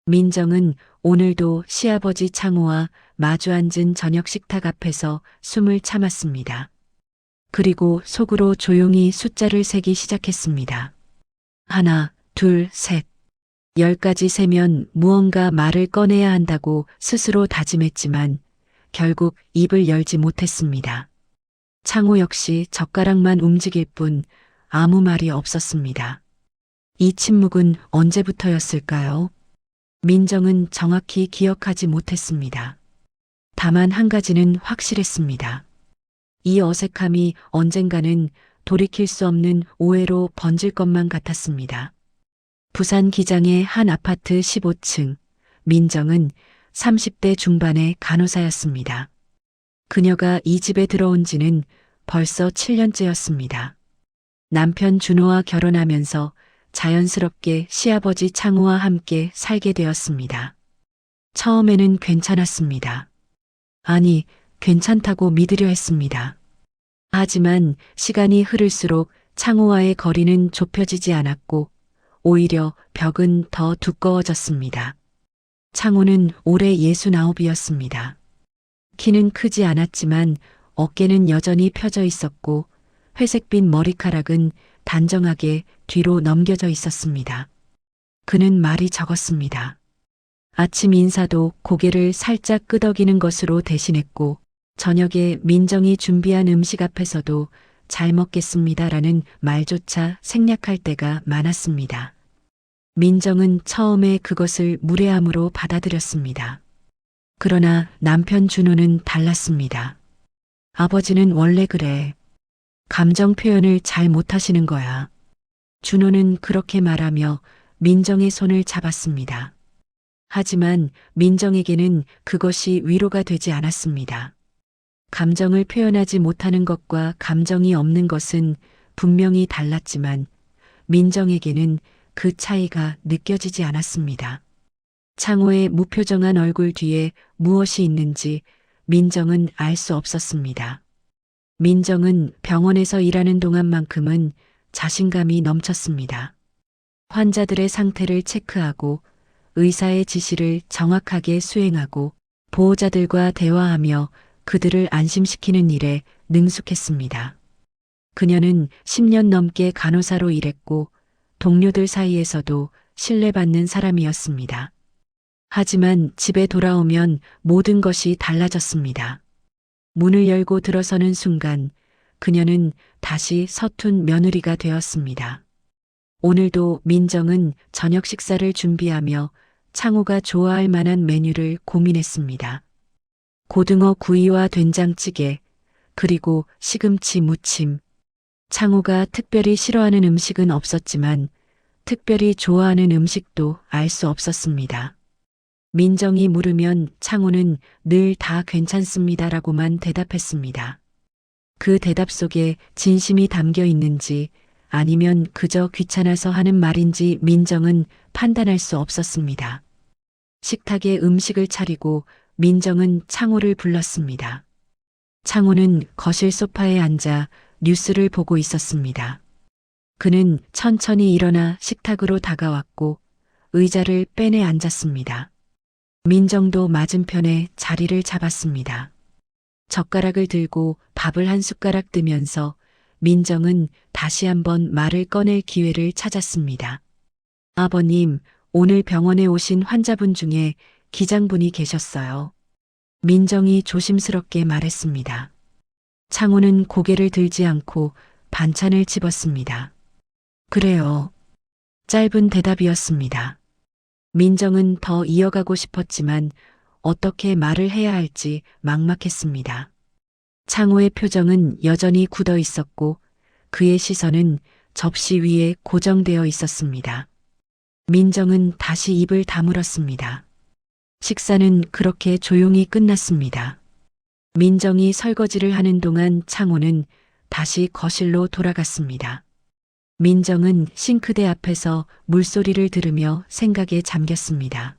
민정은 오늘도 시아버지 창호와 마주 앉은 저녁 식탁 앞에서 숨을 참았습니다. 그리고 속으로 조용히 숫자를 세기 시작했습니다. 하나, 둘, 셋. 10까지 세면 무언가 말을 꺼내야 한다고 스스로 다짐했지만 결국 입을 열지 못했습니다. 창호 역시 젓가락만 움직일 뿐 아무 말이 없었습니다. 이 침묵은 언제부터였을까요? 민정은 정확히 기억하지 못했습니다. 다만 한 가지는 확실했습니다. 이 어색함이 언젠가는 돌이킬 수 없는 오해로 번질 것만 같았습니다. 부산 기장의 한 아파트 15층, 민정은 30대 중반의 간호사였습니다. 그녀가 이 집에 들어온 지는 벌써 7년째였습니다. 남편 준호와 결혼하면서 자연스럽게 시아버지 창호와 함께 살게 되었습니다. 처음에는 괜찮았습니다. 아니, 괜찮다고 믿으려 했습니다. 하지만 시간이 흐를수록 창호와의 거리는 좁혀지지 않았고 오히려 벽은 더 두꺼워졌습니다. 창호는 올해 69이었습니다. 키는 크지 않았지만 어깨는 여전히 펴져 있었고 회색빛 머리카락은 단정하게 뒤로 넘겨져 있었습니다. 그는 말이 적었습니다. 아침 인사도 고개를 살짝 끄덕이는 것으로 대신했고 저녁에 민정이 준비한 음식 앞에서도 잘 먹겠습니다라는 말조차 생략할 때가 많았습니다. 민정은 처음에 그것을 무례함으로 받아들였습니다. 그러나 남편 준호는 달랐습니다. 아버지는 원래 그래. 감정 표현을 잘 못하시는 거야. 준호는 그렇게 말하며 민정의 손을 잡았습니다. 하지만 민정에게는 그것이 위로가 되지 않았습니다. 감정을 표현하지 못하는 것과 감정이 없는 것은 분명히 달랐지만 민정에게는 그 차이가 느껴지지 않았습니다. 창호의 무표정한 얼굴 뒤에 무엇이 있는지 민정은 알 수 없었습니다. 민정은 병원에서 일하는 동안만큼은 자신감이 넘쳤습니다. 환자들의 상태를 체크하고 의사의 지시를 정확하게 수행하고 보호자들과 대화하며 그들을 안심시키는 일에 능숙했습니다. 그녀는 10년 넘게 간호사로 일했고 동료들 사이에서도 신뢰받는 사람이었습니다. 하지만 집에 돌아오면 모든 것이 달라졌습니다. 문을 열고 들어서는 순간 그녀는 다시 서툰 며느리가 되었습니다. 오늘도 민정은 저녁 식사를 준비하며 창호가 좋아할 만한 메뉴를 고민했습니다. 고등어 구이와 된장찌개, 그리고 시금치 무침. 창호가 특별히 싫어하는 음식은 없었지만 특별히 좋아하는 음식도 알 수 없었습니다. 민정이 물으면 창호는 늘 다 괜찮습니다라고만 대답했습니다. 그 대답 속에 진심이 담겨 있는지 아니면 그저 귀찮아서 하는 말인지 민정은 판단할 수 없었습니다. 식탁에 음식을 차리고 민정은 창호를 불렀습니다. 창호는 거실 소파에 앉아 뉴스를 보고 있었습니다. 그는 천천히 일어나 식탁으로 다가왔고 의자를 빼내 앉았습니다. 민정도 맞은편에 자리를 잡았습니다. 젓가락을 들고 밥을 한 숟가락 뜨면서 민정은 다시 한번 말을 꺼낼 기회를 찾았습니다. 아버님, 오늘 병원에 오신 환자분 중에 기장분이 계셨어요. 민정이 조심스럽게 말했습니다. 창호는 고개를 들지 않고 반찬을 집었습니다. 그래요. 짧은 대답이었습니다. 민정은 더 이어가고 싶었지만 어떻게 말을 해야 할지 막막했습니다. 창호의 표정은 여전히 굳어 있었고 그의 시선은 접시 위에 고정되어 있었습니다. 민정은 다시 입을 다물었습니다. 식사는 그렇게 조용히 끝났습니다. 민정이 설거지를 하는 동안 창호는 다시 거실로 돌아갔습니다. 민정은 싱크대 앞에서 물소리를 들으며 생각에 잠겼습니다.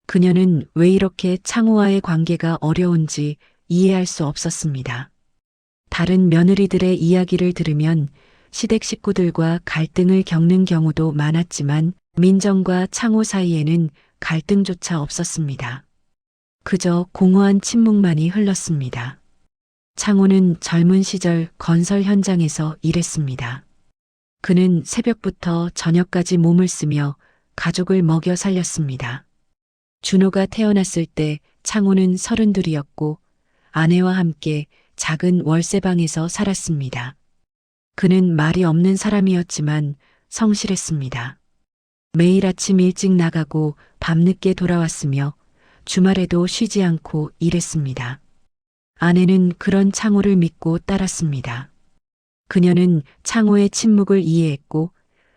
그녀는 왜 이렇게 창호와의 관계가 어려운지 이해할 수 없었습니다. 다른 며느리들의 이야기를 들으면 시댁 식구들과 갈등을 겪는 경우도 많았지만 민정과 창호 사이에는 갈등조차 없었습니다. 그저 공허한 침묵만이 흘렀습니다. 창호는 젊은 시절 건설 현장에서 일했습니다. 그는 새벽부터 저녁까지 몸을 쓰며 가족을 먹여 살렸습니다. 준호가 태어났을 때 창호는 32이었고 아내와 함께 작은 월세방에서 살았습니다. 그는 말이 없는 사람이었지만 성실했습니다. 매일 아침 일찍 나가고 밤늦게 돌아왔으며 주말에도 쉬지 않고 일했습니다. 아내는 그런 창호를 믿고 따랐습니다. 그녀는 창호의 침묵을 이해했고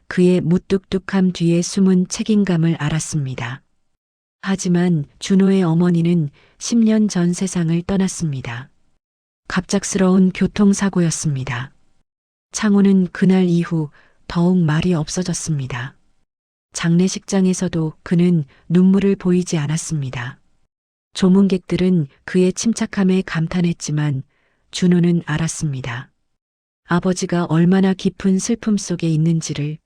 그의 무뚝뚝함 뒤에 숨은 책임감을 알았습니다. 하지만 준호의 어머니는 10년 전 세상을 떠났습니다. 갑작스러운 교통사고였습니다. 창호는 그날 이후 더욱 말이 없어졌습니다. 장례식장에서도 그는 눈물을 보이지 않았습니다. 조문객들은 그의 침착함에 감탄했지만 준호는 알았습니다. 아버지가 얼마나 깊은 슬픔 속에 있는지를.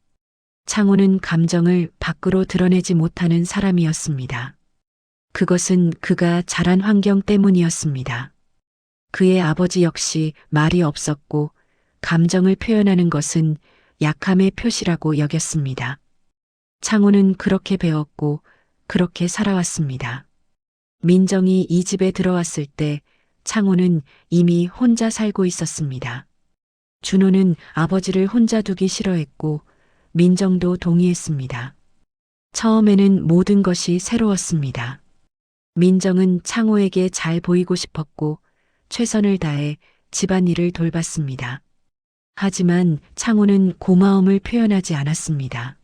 창호는 감정을 밖으로 드러내지 못하는 사람이었습니다. 그것은 그가 자란 환경 때문이었습니다. 그의 아버지 역시 말이 없었고 감정을 표현하는 것은 약함의 표시라고 여겼습니다. 창호는 그렇게 배웠고 그렇게 살아왔습니다. 민정이 이 집에 들어왔을 때 창호는 이미 혼자 살고 있었습니다. 준호는 아버지를 혼자 두기 싫어했고 민정도 동의했습니다. 처음에는 모든 것이 새로웠습니다. 민정은 창호에게 잘 보이고 싶었고 최선을 다해 집안일을 돌봤습니다. 하지만 창호는 고마움을 표현하지 않았습니다.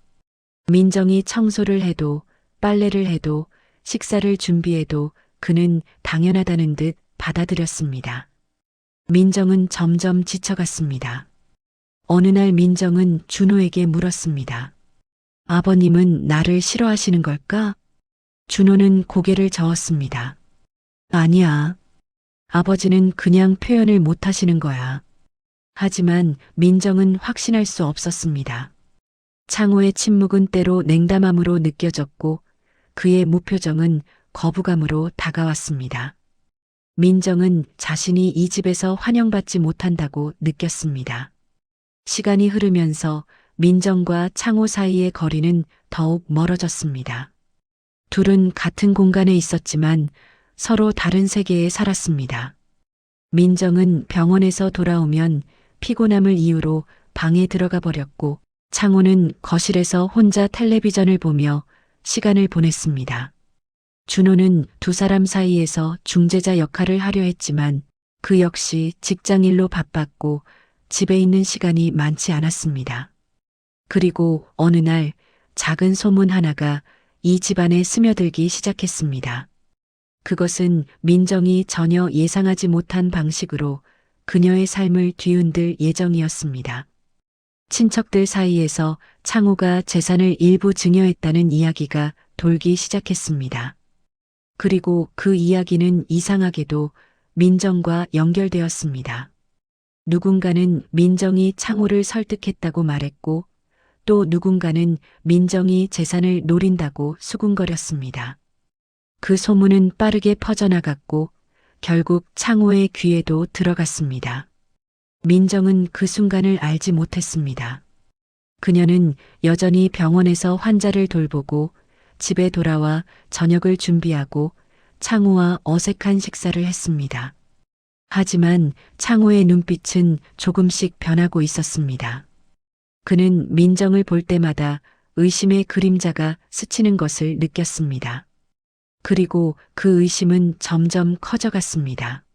민정이 청소를 해도 빨래를 해도 식사를 준비해도 그는 당연하다는 듯 받아들였습니다. 민정은 점점 지쳐갔습니다. 어느 날 민정은 준호에게 물었습니다. 아버님은 나를 싫어하시는 걸까? 준호는 고개를 저었습니다. 아니야. 아버지는 그냥 표현을 못 하시는 거야. 하지만 민정은 확신할 수 없었습니다. 창호의 침묵은 때로 냉담함으로 느껴졌고 그의 무표정은 거부감으로 다가왔습니다. 민정은 자신이 이 집에서 환영받지 못한다고 느꼈습니다. 시간이 흐르면서 민정과 창호 사이의 거리는 더욱 멀어졌습니다. 둘은 같은 공간에 있었지만 서로 다른 세계에 살았습니다. 민정은 병원에서 돌아오면 피곤함을 이유로 방에 들어가 버렸고 창호는 거실에서 혼자 텔레비전을 보며 시간을 보냈습니다. 준호는 두 사람 사이에서 중재자 역할을 하려 했지만 그 역시 직장일로 바빴고 집에 있는 시간이 많지 않았습니다. 그리고 어느 날 작은 소문 하나가 이 집안에 스며들기 시작했습니다. 그것은 민정이 전혀 예상하지 못한 방식으로 그녀의 삶을 뒤흔들 예정이었습니다. 친척들 사이에서 창호가 재산을 일부 증여했다는 이야기가 돌기 시작했습니다. 그리고 그 이야기는 이상하게도 민정과 연결되었습니다. 누군가는 민정이 창호를 설득했다고 말했고 또 누군가는 민정이 재산을 노린다고 수군거렸습니다. 그 소문은 빠르게 퍼져나갔고 결국 창호의 귀에도 들어갔습니다. 민정은 그 순간을 알지 못했습니다. 그녀는 여전히 병원에서 환자를 돌보고 집에 돌아와 저녁을 준비하고 창호와 어색한 식사를 했습니다. 하지만 창호의 눈빛은 조금씩 변하고 있었습니다. 그는 민정을 볼 때마다 의심의 그림자가 스치는 것을 느꼈습니다. 그리고 그 의심은 점점 커져갔습니다.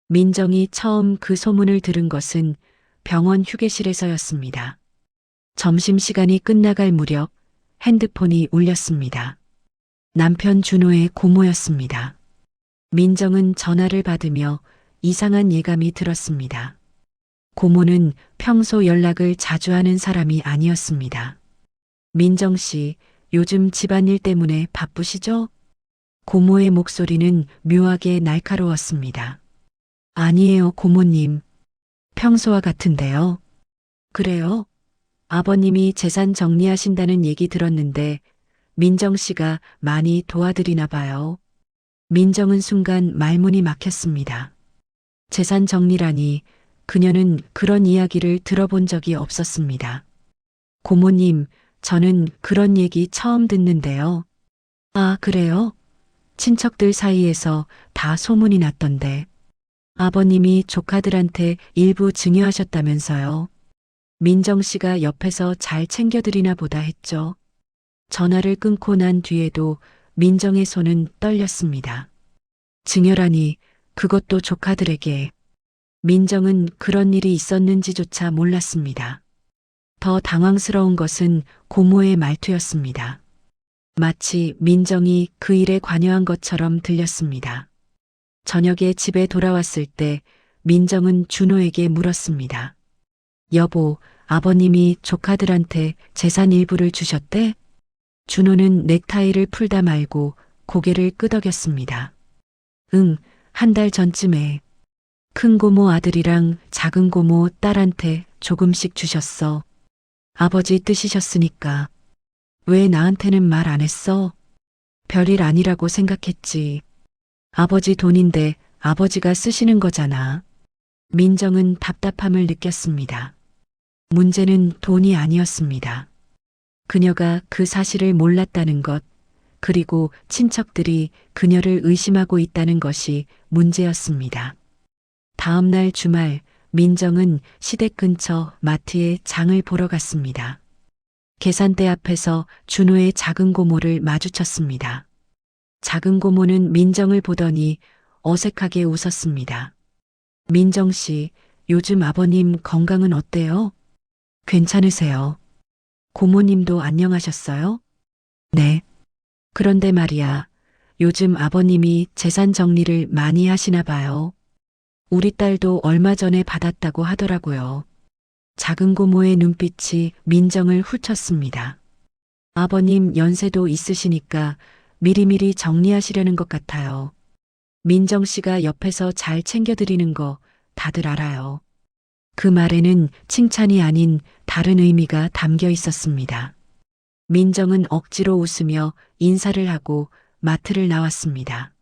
민정이 처음 그 소문을 들은 것은 병원 휴게실에서였습니다. 점심시간이 끝나갈 무렵 핸드폰이 울렸습니다. 남편 준호의 고모였습니다. 민정은 전화를 받으며 이상한 예감이 들었습니다. 고모는 평소 연락을 자주 하는 사람이 아니었습니다. 민정 씨, 요즘 집안일 때문에 바쁘시죠? 고모의 목소리는 묘하게 날카로웠습니다. 아니에요, 고모님. 평소와 같은데요. 그래요? 아버님이 재산 정리하신다는 얘기 들었는데 민정 씨가 많이 도와드리나 봐요. 민정은 순간 말문이 막혔습니다. 재산 정리라니 그녀는 그런 이야기를 들어본 적이 없었습니다. 고모님, 저는 그런 얘기 처음 듣는데요. 아, 그래요? 친척들 사이에서 다 소문이 났던데. 아버님이 조카들한테 일부 증여하셨다면서요. 민정 씨가 옆에서 잘 챙겨드리나 보다 했죠. 전화를 끊고 난 뒤에도 민정의 손은 떨렸습니다. 증여라니 그것도 조카들에게. 민정은 그런 일이 있었는지조차 몰랐습니다. 더 당황스러운 것은 고모의 말투였습니다. 마치 민정이 그 일에 관여한 것처럼 들렸습니다. 저녁에 집에 돌아왔을 때 민정은 준호에게 물었습니다. 여보, 아버님이 조카들한테 재산 일부를 주셨대? 준호는 넥타이를 풀다 말고 고개를 끄덕였습니다. 응, 한 달 전쯤에 큰 고모 아들이랑 작은 고모 딸한테 조금씩 주셨어. 아버지 뜻이셨으니까. 왜 나한테는 말 안 했어? 별일 아니라고 생각했지. 아버지 돈인데 아버지가 쓰시는 거잖아. 민정은 답답함을 느꼈습니다. 문제는 돈이 아니었습니다. 그녀가 그 사실을 몰랐다는 것, 그리고 친척들이 그녀를 의심하고 있다는 것이 문제였습니다. 다음 날 주말, 민정은 시댁 근처 마트에 장을 보러 갔습니다. 계산대 앞에서 준호의 작은 고모를 마주쳤습니다. 작은 고모는 민정을 보더니 어색하게 웃었습니다. 민정 씨, 요즘 아버님 건강은 어때요? 괜찮으세요? 고모님도 안녕하셨어요? 네. 그런데 말이야, 요즘 아버님이 재산 정리를 많이 하시나 봐요. 우리 딸도 얼마 전에 받았다고 하더라고요. 작은 고모의 눈빛이 민정을 훑쳤습니다. 아버님 연세도 있으시니까 미리미리 정리하시려는 것 같아요. 민정 씨가 옆에서 잘 챙겨드리는 거 다들 알아요. 그 말에는 칭찬이 아닌 다른 의미가 담겨 있었습니다. 민정은 억지로 웃으며 인사를 하고 마트를 나왔습니다.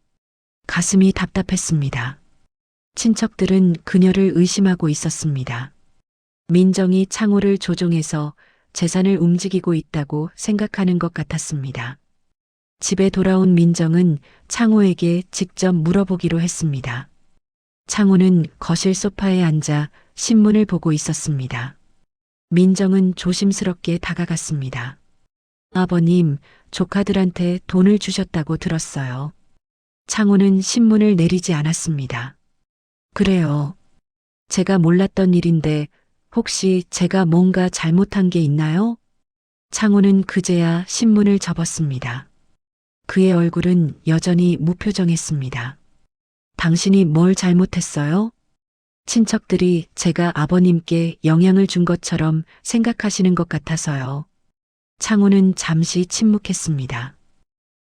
가슴이 답답했습니다. 친척들은 그녀를 의심하고 있었습니다. 민정이 창호를 조종해서 재산을 움직이고 있다고 생각하는 것 같았습니다. 집에 돌아온 민정은 창호에게 직접 물어보기로 했습니다. 창호는 거실 소파에 앉아 신문을 보고 있었습니다. 민정은 조심스럽게 다가갔습니다. 아버님, 조카들한테 돈을 주셨다고 들었어요. 창호는 신문을 내리지 않았습니다. 그래요. 제가 몰랐던 일인데 혹시 제가 뭔가 잘못한 게 있나요? 창호는 그제야 신문을 접었습니다. 그의 얼굴은 여전히 무표정했습니다. 당신이 뭘 잘못했어요? 친척들이 제가 아버님께 영향을 준 것처럼 생각하시는 것 같아서요. 창호는 잠시 침묵했습니다.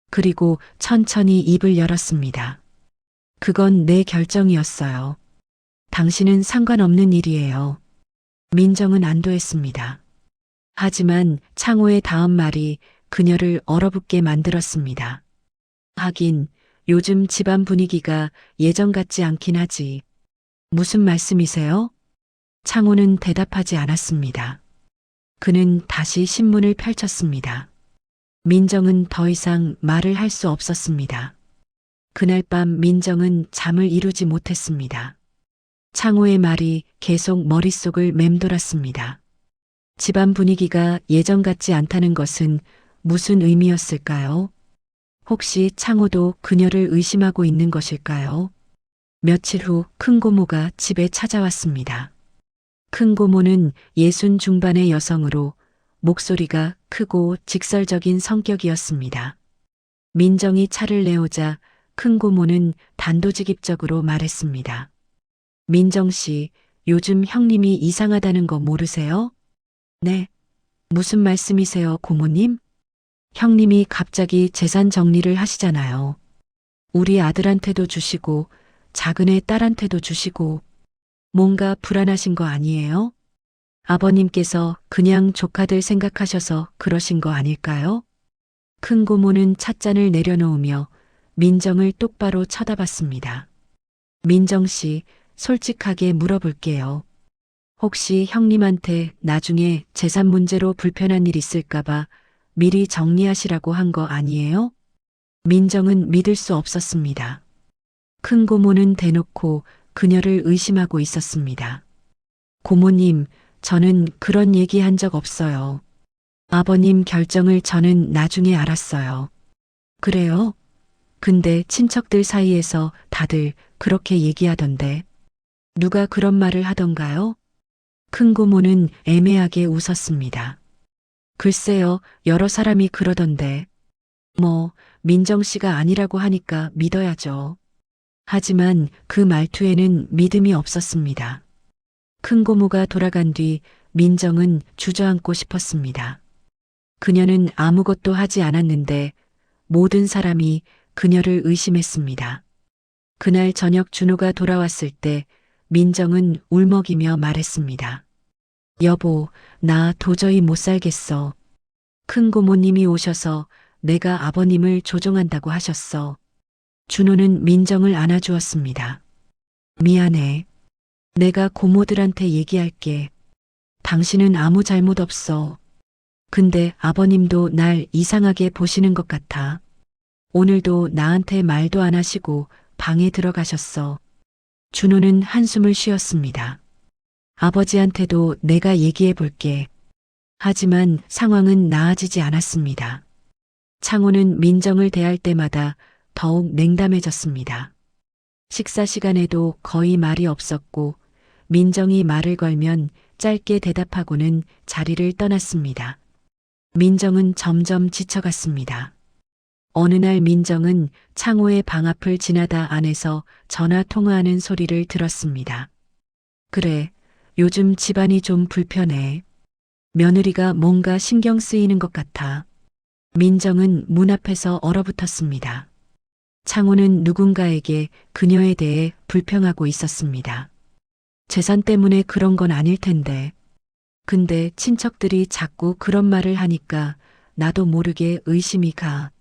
그리고 천천히 입을 열었습니다. 그건 내 결정이었어요. 당신은 상관없는 일이에요. 민정은 안도했습니다. 하지만 창호의 다음 말이 그녀를 얼어붙게 만들었습니다. 하긴 요즘 집안 분위기가 예전 같지 않긴 하지. 무슨 말씀이세요? 창호는 대답하지 않았습니다. 그는 다시 신문을 펼쳤습니다. 민정은 더 이상 말을 할 수 없었습니다. 그날 밤 민정은 잠을 이루지 못했습니다. 창호의 말이 계속 머릿속을 맴돌았습니다. 집안 분위기가 예전 같지 않다는 것은 무슨 의미였을까요? 혹시 창호도 그녀를 의심하고 있는 것일까요? 며칠 후 큰 고모가 집에 찾아왔습니다. 큰 고모는 60 중반의 여성으로 목소리가 크고 직설적인 성격이었습니다. 민정이 차를 내오자 큰 고모는 단도직입적으로 말했습니다. 민정 씨, 요즘 형님이 이상하다는 거 모르세요? 네. 무슨 말씀이세요, 고모님? 형님이 갑자기 재산 정리를 하시잖아요. 우리 아들한테도 주시고, 작은애 딸한테도 주시고, 뭔가 불안하신 거 아니에요? 아버님께서 그냥 조카들 생각하셔서 그러신 거 아닐까요? 큰 고모는 찻잔을 내려놓으며 민정을 똑바로 쳐다봤습니다. 민정 씨, 솔직하게 물어볼게요. 혹시 형님한테 나중에 재산 문제로 불편한 일 있을까봐 미리 정리하시라고 한 거 아니에요? 민정은 믿을 수 없었습니다. 큰 고모는 대놓고 그녀를 의심하고 있었습니다. 고모님, 저는 그런 얘기 한 적 없어요. 아버님 결정을 저는 나중에 알았어요. 그래요? 근데 친척들 사이에서 다들 그렇게 얘기하던데. 누가 그런 말을 하던가요? 큰 고모는 애매하게 웃었습니다. 글쎄요, 여러 사람이 그러던데. 뭐, 민정 씨가 아니라고 하니까 믿어야죠. 하지만 그 말투에는 믿음이 없었습니다. 큰 고모가 돌아간 뒤 민정은 주저앉고 싶었습니다. 그녀는 아무것도 하지 않았는데 모든 사람이 그녀를 의심했습니다. 그날 저녁 준호가 돌아왔을 때 민정은 울먹이며 말했습니다. 여보, 나 도저히 못 살겠어. 큰 고모님이 오셔서 내가 아버님을 조종한다고 하셨어. 준호는 민정을 안아주었습니다. 미안해. 내가 고모들한테 얘기할게. 당신은 아무 잘못 없어. 근데 아버님도 날 이상하게 보시는 것 같아. 오늘도 나한테 말도 안 하시고 방에 들어가셨어. 준호는 한숨을 쉬었습니다. 아버지한테도 내가 얘기해 볼게. 하지만 상황은 나아지지 않았습니다. 창호는 민정을 대할 때마다 더욱 냉담해졌습니다. 식사 시간에도 거의 말이 없었고 민정이 말을 걸면 짧게 대답하고는 자리를 떠났습니다. 민정은 점점 지쳐갔습니다. 어느 날 민정은 창호의 방 앞을 지나다 안에서 전화 통화하는 소리를 들었습니다. 그래, 요즘 집안이 좀 불편해. 며느리가 뭔가 신경 쓰이는 것 같아. 민정은 문 앞에서 얼어붙었습니다. 창호는 누군가에게 그녀에 대해 불평하고 있었습니다. 재산 때문에 그런 건 아닐 텐데. 근데 친척들이 자꾸 그런 말을 하니까 나도 모르게 의심이 가.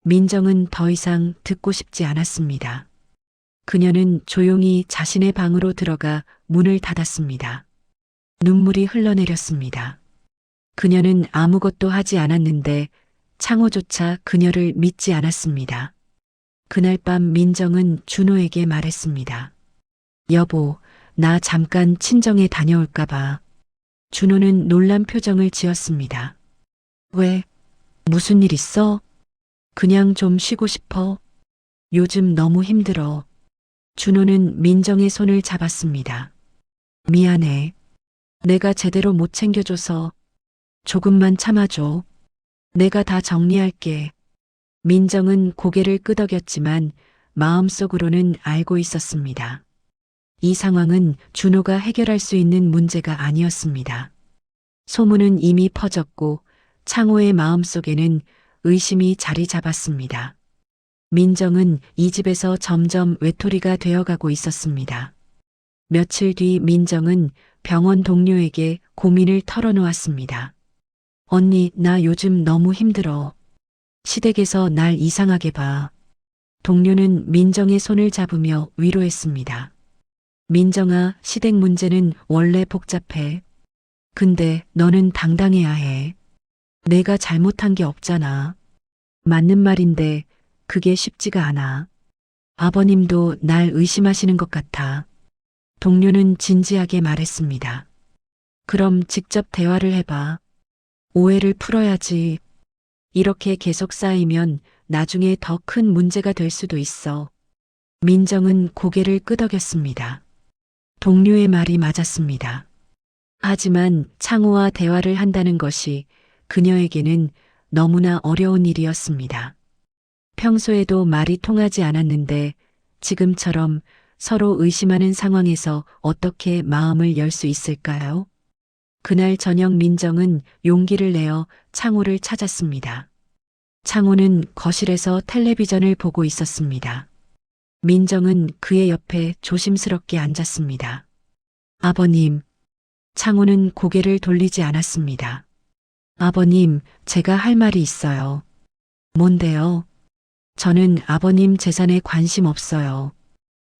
민정은 더 이상 듣고 싶지 않았습니다. 그녀는 조용히 자신의 방으로 들어가 문을 닫았습니다. 눈물이 흘러내렸습니다. 그녀는 아무것도 하지 않았는데 창호조차 그녀를 믿지 않았습니다. 그날 밤 민정은 준호에게 말했습니다. 여보, 나 잠깐 친정에 다녀올까 봐. 준호는 놀란 표정을 지었습니다. 왜? 무슨 일 있어? 그냥 좀 쉬고 싶어. 요즘 너무 힘들어. 준호는 민정의 손을 잡았습니다. 미안해. 내가 제대로 못 챙겨줘서 조금만 참아줘. 내가 다 정리할게. 민정은 고개를 끄덕였지만 마음속으로는 알고 있었습니다. 이 상황은 준호가 해결할 수 있는 문제가 아니었습니다. 소문은 이미 퍼졌고 창호의 마음속에는 의심이 자리 잡았습니다. 민정은 이 집에서 점점 외톨이가 되어가고 있었습니다. 며칠 뒤 민정은 병원 동료에게 고민을 털어놓았습니다. 언니, 나 요즘 너무 힘들어. 시댁에서 날 이상하게 봐. 동료는 민정의 손을 잡으며 위로했습니다. 민정아, 시댁 문제는 원래 복잡해. 근데 너는 당당해야 해. 내가 잘못한 게 없잖아. 맞는 말인데 그게 쉽지가 않아. 아버님도 날 의심하시는 것 같아. 동료는 진지하게 말했습니다. 그럼 직접 대화를 해봐. 오해를 풀어야지. 이렇게 계속 쌓이면 나중에 더 큰 문제가 될 수도 있어. 민정은 고개를 끄덕였습니다. 동료의 말이 맞았습니다. 하지만 창호와 대화를 한다는 것이 그녀에게는 너무나 어려운 일이었습니다. 평소에도 말이 통하지 않았는데 지금처럼 서로 의심하는 상황에서 어떻게 마음을 열 수 있을까요? 그날 저녁 민정은 용기를 내어 창호를 찾았습니다. 창호는 거실에서 텔레비전을 보고 있었습니다. 민정은 그의 옆에 조심스럽게 앉았습니다. 아버님. 창호는 고개를 돌리지 않았습니다. 아버님, 제가 할 말이 있어요. 뭔데요? 저는 아버님 재산에 관심 없어요.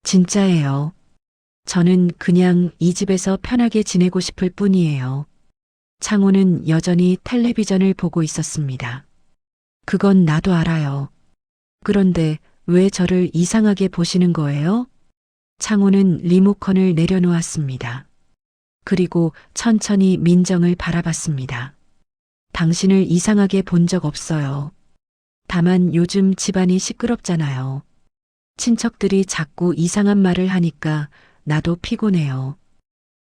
진짜예요. 저는 그냥 이 집에서 편하게 지내고 싶을 뿐이에요. 창호는 여전히 텔레비전을 보고 있었습니다. 그건 나도 알아요. 그런데 왜 저를 이상하게 보시는 거예요? 창호는 리모컨을 내려놓았습니다. 그리고 천천히 민정을 바라봤습니다. 당신을 이상하게 본 적 없어요. 다만 요즘 집안이 시끄럽잖아요. 친척들이 자꾸 이상한 말을 하니까 나도 피곤해요.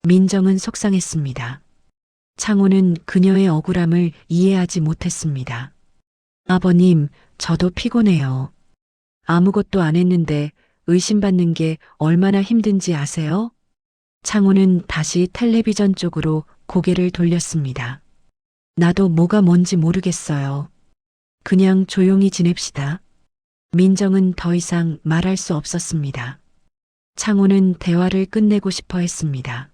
민정은 속상했습니다. 창호는 그녀의 억울함을 이해하지 못했습니다. 아버님, 저도 피곤해요. 아무것도 안 했는데 의심받는 게 얼마나 힘든지 아세요? 창호는 다시 텔레비전 쪽으로 고개를 돌렸습니다. 나도 뭐가 뭔지 모르겠어요. 그냥 조용히 지냅시다. 민정은 더 이상 말할 수 없었습니다. 창호는 대화를 끝내고 싶어 했습니다.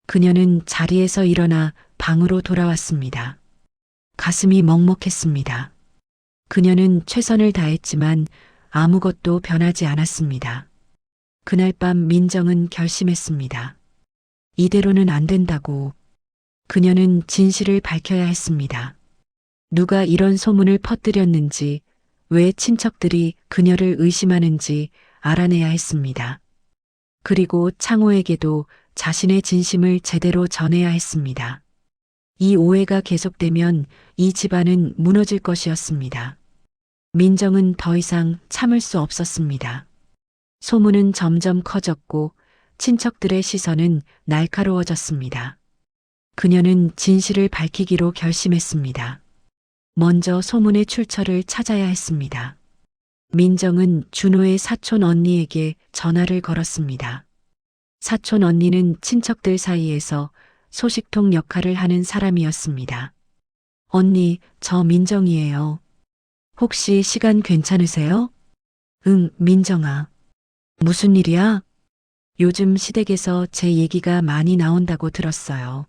그녀는 자리에서 일어나 방으로 돌아왔습니다. 가슴이 먹먹했습니다. 그녀는 최선을 다했지만 아무것도 변하지 않았습니다. 그날 밤 민정은 결심했습니다. 이대로는 안 된다고. 그녀는 진실을 밝혀야 했습니다. 누가 이런 소문을 퍼뜨렸는지, 왜 친척들이 그녀를 의심하는지 알아내야 했습니다. 그리고 창호에게도 자신의 진심을 제대로 전해야 했습니다. 이 오해가 계속되면 이 집안은 무너질 것이었습니다. 민정은 더 이상 참을 수 없었습니다. 소문은 점점 커졌고 친척들의 시선은 날카로워졌습니다. 그녀는 진실을 밝히기로 결심했습니다. 먼저 소문의 출처를 찾아야 했습니다. 민정은 준호의 사촌 언니에게 전화를 걸었습니다. 사촌 언니는 친척들 사이에서 소식통 역할을 하는 사람이었습니다. 언니, 저 민정이에요. 혹시 시간 괜찮으세요? 응, 민정아. 무슨 일이야? 요즘 시댁에서 제 얘기가 많이 나온다고 들었어요.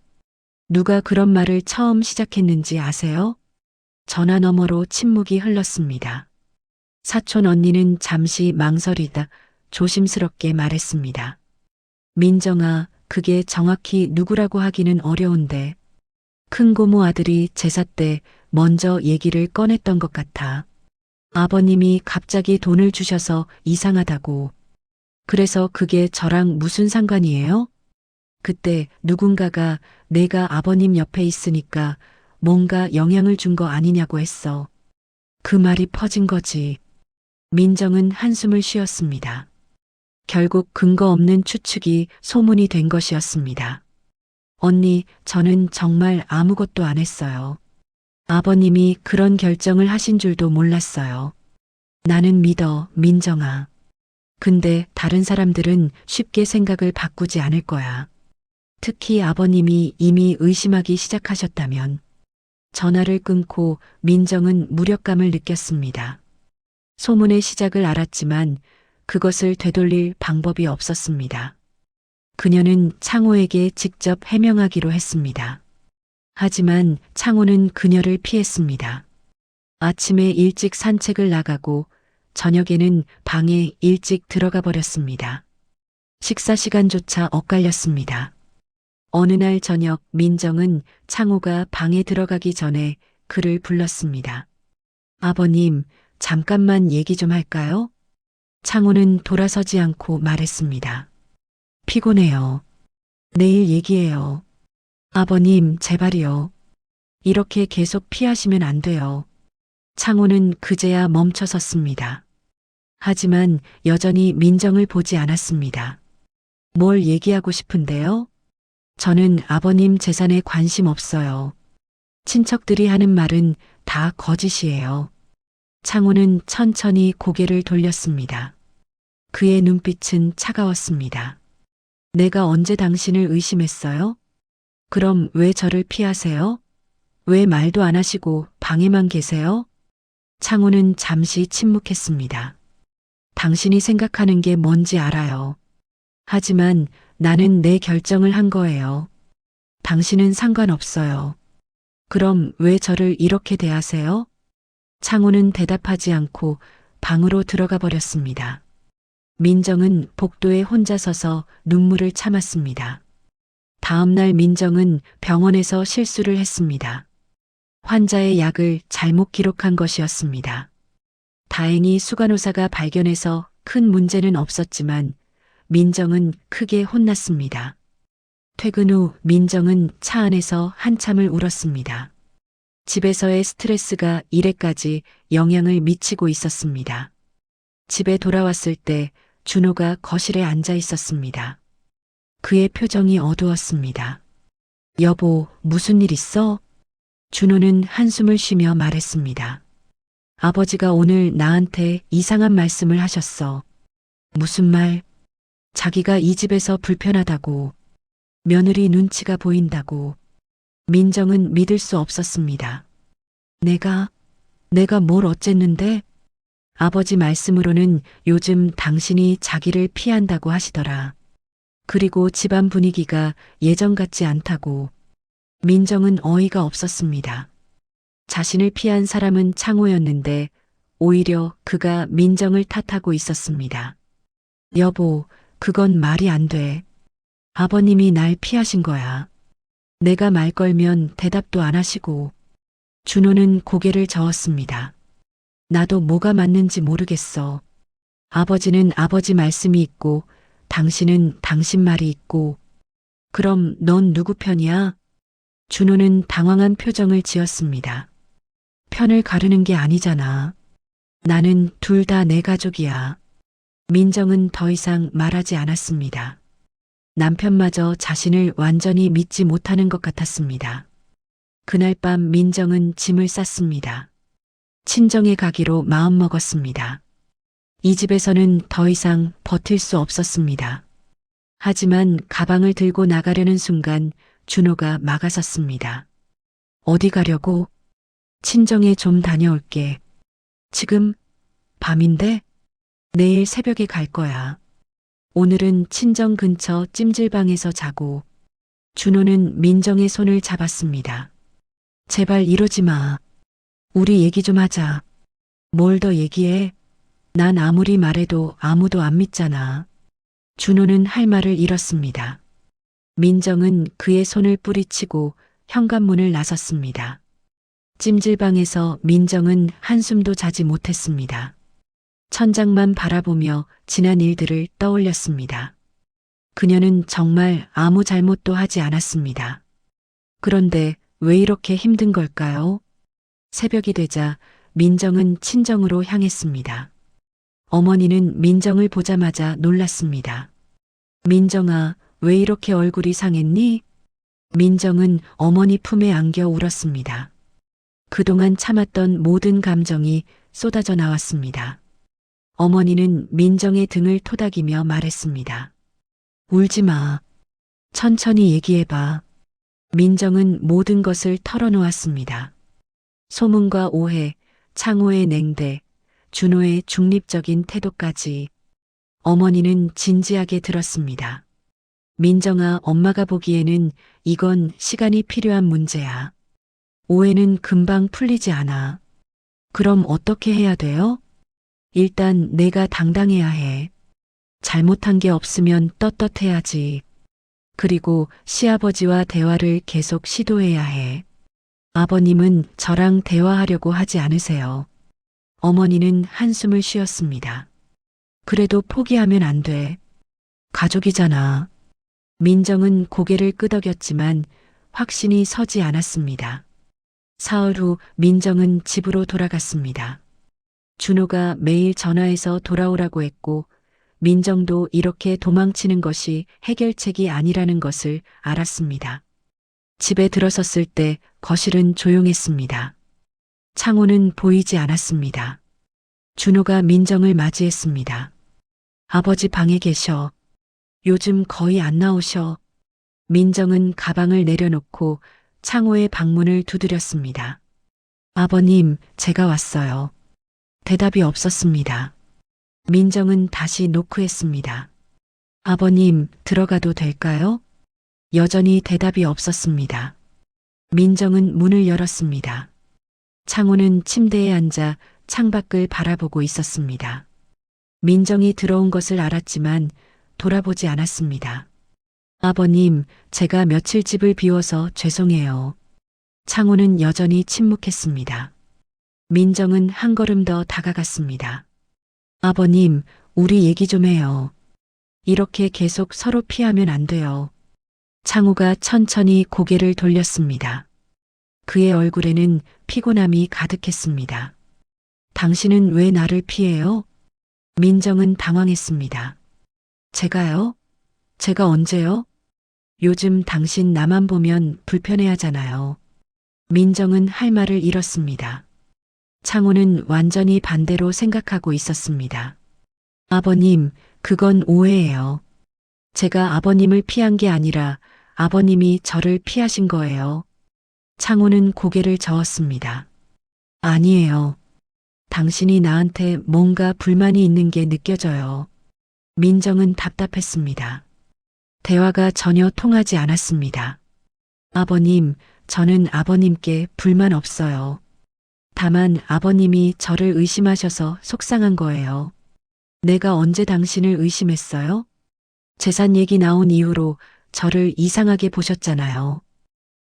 누가 그런 말을 처음 시작했는지 아세요? 전화 너머로 침묵이 흘렀습니다. 사촌 언니는 잠시 망설이다 조심스럽게 말했습니다. 민정아, 그게 정확히 누구라고 하기는 어려운데 큰 고모 아들이 제사 때 먼저 얘기를 꺼냈던 것 같아. 아버님이 갑자기 돈을 주셔서 이상하다고. 그래서 그게 저랑 무슨 상관이에요? 그때 누군가가 내가 아버님 옆에 있으니까 뭔가 영향을 준 거 아니냐고 했어. 그 말이 퍼진 거지. 민정은 한숨을 쉬었습니다. 결국 근거 없는 추측이 소문이 된 것이었습니다. 언니, 저는 정말 아무것도 안 했어요. 아버님이 그런 결정을 하신 줄도 몰랐어요. 나는 믿어, 민정아. 근데 다른 사람들은 쉽게 생각을 바꾸지 않을 거야. 특히 아버님이 이미 의심하기 시작하셨다면. 전화를 끊고 민정은 무력감을 느꼈습니다. 소문의 시작을 알았지만 그것을 되돌릴 방법이 없었습니다. 그녀는 창호에게 직접 해명하기로 했습니다. 하지만 창호는 그녀를 피했습니다. 아침에 일찍 산책을 나가고 저녁에는 방에 일찍 들어가 버렸습니다. 식사 시간조차 엇갈렸습니다. 어느 날 저녁 민정은 창호가 방에 들어가기 전에 그를 불렀습니다. 아버님, 잠깐만 얘기 좀 할까요? 창호는 돌아서지 않고 말했습니다. 피곤해요. 내일 얘기해요. 아버님, 제발이요. 이렇게 계속 피하시면 안 돼요. 창호는 그제야 멈춰섰습니다. 하지만 여전히 민정을 보지 않았습니다. 뭘 얘기하고 싶은데요? 저는 아버님 재산에 관심 없어요. 친척들이 하는 말은 다 거짓이에요. 창호는 천천히 고개를 돌렸습니다. 그의 눈빛은 차가웠습니다. 내가 언제 당신을 의심했어요? 그럼 왜 저를 피하세요? 왜 말도 안 하시고 방에만 계세요? 창호는 잠시 침묵했습니다. 당신이 생각하는 게 뭔지 알아요. 하지만 나는 내 결정을 한 거예요. 당신은 상관없어요. 그럼 왜 저를 이렇게 대하세요? 창호는 대답하지 않고 방으로 들어가 버렸습니다. 민정은 복도에 혼자 서서 눈물을 참았습니다. 다음 날 민정은 병원에서 실수를 했습니다. 환자의 약을 잘못 기록한 것이었습니다. 다행히 수간호사가 발견해서 큰 문제는 없었지만 민정은 크게 혼났습니다. 퇴근 후 민정은 차 안에서 한참을 울었습니다. 집에서의 스트레스가 일에까지 영향을 미치고 있었습니다. 집에 돌아왔을 때 준호가 거실에 앉아 있었습니다. 그의 표정이 어두웠습니다. 여보, 무슨 일 있어? 준호는 한숨을 쉬며 말했습니다. 아버지가 오늘 나한테 이상한 말씀을 하셨어. 무슨 말? 자기가 이 집에서 불편하다고, 며느리 눈치가 보인다고. 민정은 믿을 수 없었습니다. 내가 뭘 어쨌는데? 아버지 말씀으로는 요즘 당신이 자기를 피한다고 하시더라. 그리고 집안 분위기가 예전 같지 않다고. 민정은 어이가 없었습니다. 자신을 피한 사람은 창호였는데 오히려 그가 민정을 탓하고 있었습니다. 여보, 그건 말이 안 돼. 아버님이 날 피하신 거야. 내가 말 걸면 대답도 안 하시고. 준호는 고개를 저었습니다. 나도 뭐가 맞는지 모르겠어. 아버지는 아버지 말씀이 있고 당신은 당신 말이 있고. 그럼 넌 누구 편이야? 준호는 당황한 표정을 지었습니다. 편을 가르는 게 아니잖아. 나는 둘 다 내 가족이야. 민정은 더 이상 말하지 않았습니다. 남편마저 자신을 완전히 믿지 못하는 것 같았습니다. 그날 밤 민정은 짐을 쌌습니다. 친정에 가기로 마음먹었습니다. 이 집에서는 더 이상 버틸 수 없었습니다. 하지만 가방을 들고 나가려는 순간 준호가 막아섰습니다. 어디 가려고? 친정에 좀 다녀올게. 지금 밤인데? 내일 새벽에 갈 거야. 오늘은 친정 근처 찜질방에서 자고. 준호는 민정의 손을 잡았습니다. 제발 이러지 마. 우리 얘기 좀 하자. 뭘 더 얘기해? 난 아무리 말해도 아무도 안 믿잖아. 준호는 할 말을 잃었습니다. 민정은 그의 손을 뿌리치고 현관문을 나섰습니다. 찜질방에서 민정은 한숨도 자지 못했습니다. 천장만 바라보며 지난 일들을 떠올렸습니다. 그녀는 정말 아무 잘못도 하지 않았습니다. 그런데 왜 이렇게 힘든 걸까요? 새벽이 되자 민정은 친정으로 향했습니다. 어머니는 민정을 보자마자 놀랐습니다. 민정아, 왜 이렇게 얼굴이 상했니? 민정은 어머니 품에 안겨 울었습니다. 그동안 참았던 모든 감정이 쏟아져 나왔습니다. 어머니는 민정의 등을 토닥이며 말했습니다. 울지 마. 천천히 얘기해봐. 민정은 모든 것을 털어놓았습니다. 소문과 오해, 창호의 냉대, 준호의 중립적인 태도까지. 어머니는 진지하게 들었습니다. 민정아, 엄마가 보기에는 이건 시간이 필요한 문제야. 오해는 금방 풀리지 않아. 그럼 어떻게 해야 돼요? 일단 내가 당당해야 해. 잘못한 게 없으면 떳떳해야지. 그리고 시아버지와 대화를 계속 시도해야 해. 아버님은 저랑 대화하려고 하지 않으세요. 어머니는 한숨을 쉬었습니다. 그래도 포기하면 안 돼. 가족이잖아. 민정은 고개를 끄덕였지만 확신이 서지 않았습니다. 사흘 후 민정은 집으로 돌아갔습니다. 준호가 매일 전화해서 돌아오라고 했고 민정도 이렇게 도망치는 것이 해결책이 아니라는 것을 알았습니다. 집에 들어섰을 때 거실은 조용했습니다. 창호는 보이지 않았습니다. 준호가 민정을 맞이했습니다. 아버지 방에 계셔. 요즘 거의 안 나오셔. 민정은 가방을 내려놓고 창호의 방문을 두드렸습니다. 아버님, 제가 왔어요. 대답이 없었습니다. 민정은 다시 노크했습니다. 아버님, 들어가도 될까요? 여전히 대답이 없었습니다. 민정은 문을 열었습니다. 창호는 침대에 앉아 창밖을 바라보고 있었습니다. 민정이 들어온 것을 알았지만 돌아보지 않았습니다. 아버님, 제가 며칠 집을 비워서 죄송해요. 창호는 여전히 침묵했습니다. 민정은 한 걸음 더 다가갔습니다. 아버님, 우리 얘기 좀 해요. 이렇게 계속 서로 피하면 안 돼요. 창호가 천천히 고개를 돌렸습니다. 그의 얼굴에는 피곤함이 가득했습니다. 당신은 왜 나를 피해요? 민정은 당황했습니다. 제가요? 제가 언제요? 요즘 당신 나만 보면 불편해하잖아요. 민정은 할 말을 잃었습니다. 창호는 완전히 반대로 생각하고 있었습니다. 아버님, 그건 오해예요. 제가 아버님을 피한 게 아니라 아버님이 저를 피하신 거예요. 창호는 고개를 저었습니다. 아니에요. 당신이 나한테 뭔가 불만이 있는 게 느껴져요. 민정은 답답했습니다. 대화가 전혀 통하지 않았습니다. 아버님, 저는 아버님께 불만 없어요. 다만 아버님이 저를 의심하셔서 속상한 거예요. 내가 언제 당신을 의심했어요? 재산 얘기 나온 이후로 저를 이상하게 보셨잖아요.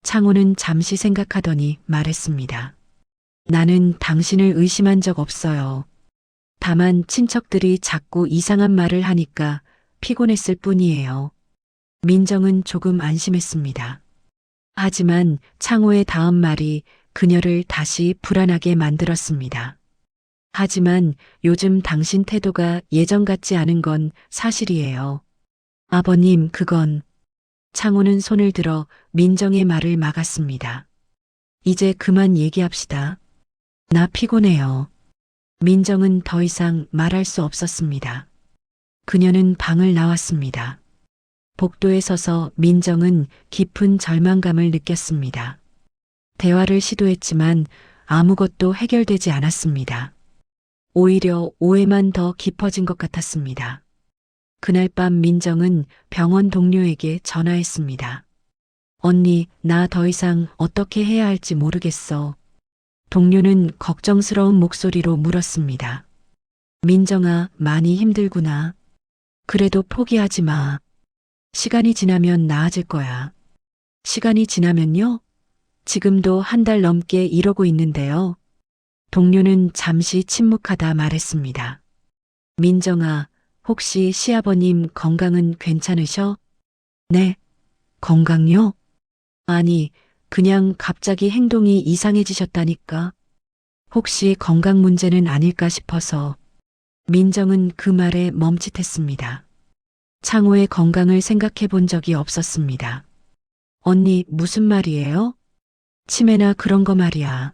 창호는 잠시 생각하더니 말했습니다. 나는 당신을 의심한 적 없어요. 다만 친척들이 자꾸 이상한 말을 하니까 피곤했을 뿐이에요. 민정은 조금 안심했습니다. 하지만 창호의 다음 말이 그녀를 다시 불안하게 만들었습니다. 하지만 요즘 당신 태도가 예전 같지 않은 건 사실이에요. 아버님, 그건. 창호는 손을 들어 민정의 말을 막았습니다. 이제 그만 얘기합시다. 나 피곤해요. 민정은 더 이상 말할 수 없었습니다. 그녀는 방을 나왔습니다. 복도에 서서 민정은 깊은 절망감을 느꼈습니다. 대화를 시도했지만 아무것도 해결되지 않았습니다. 오히려 오해만 더 깊어진 것 같았습니다. 그날 밤 민정은 병원 동료에게 전화했습니다. 언니, 나 더 이상 어떻게 해야 할지 모르겠어. 동료는 걱정스러운 목소리로 물었습니다. 민정아, 많이 힘들구나. 그래도 포기하지 마. 시간이 지나면 나아질 거야. 시간이 지나면요? 지금도 한 달 넘게 이러고 있는데요. 동료는 잠시 침묵하다 말했습니다. 민정아, 혹시 시아버님 건강은 괜찮으셔? 네. 건강요? 아니, 그냥 갑자기 행동이 이상해지셨다니까. 혹시 건강 문제는 아닐까 싶어서. 민정은 그 말에 멈칫했습니다. 창호의 건강을 생각해 본 적이 없었습니다. 언니, 무슨 말이에요? 치매나 그런 거 말이야.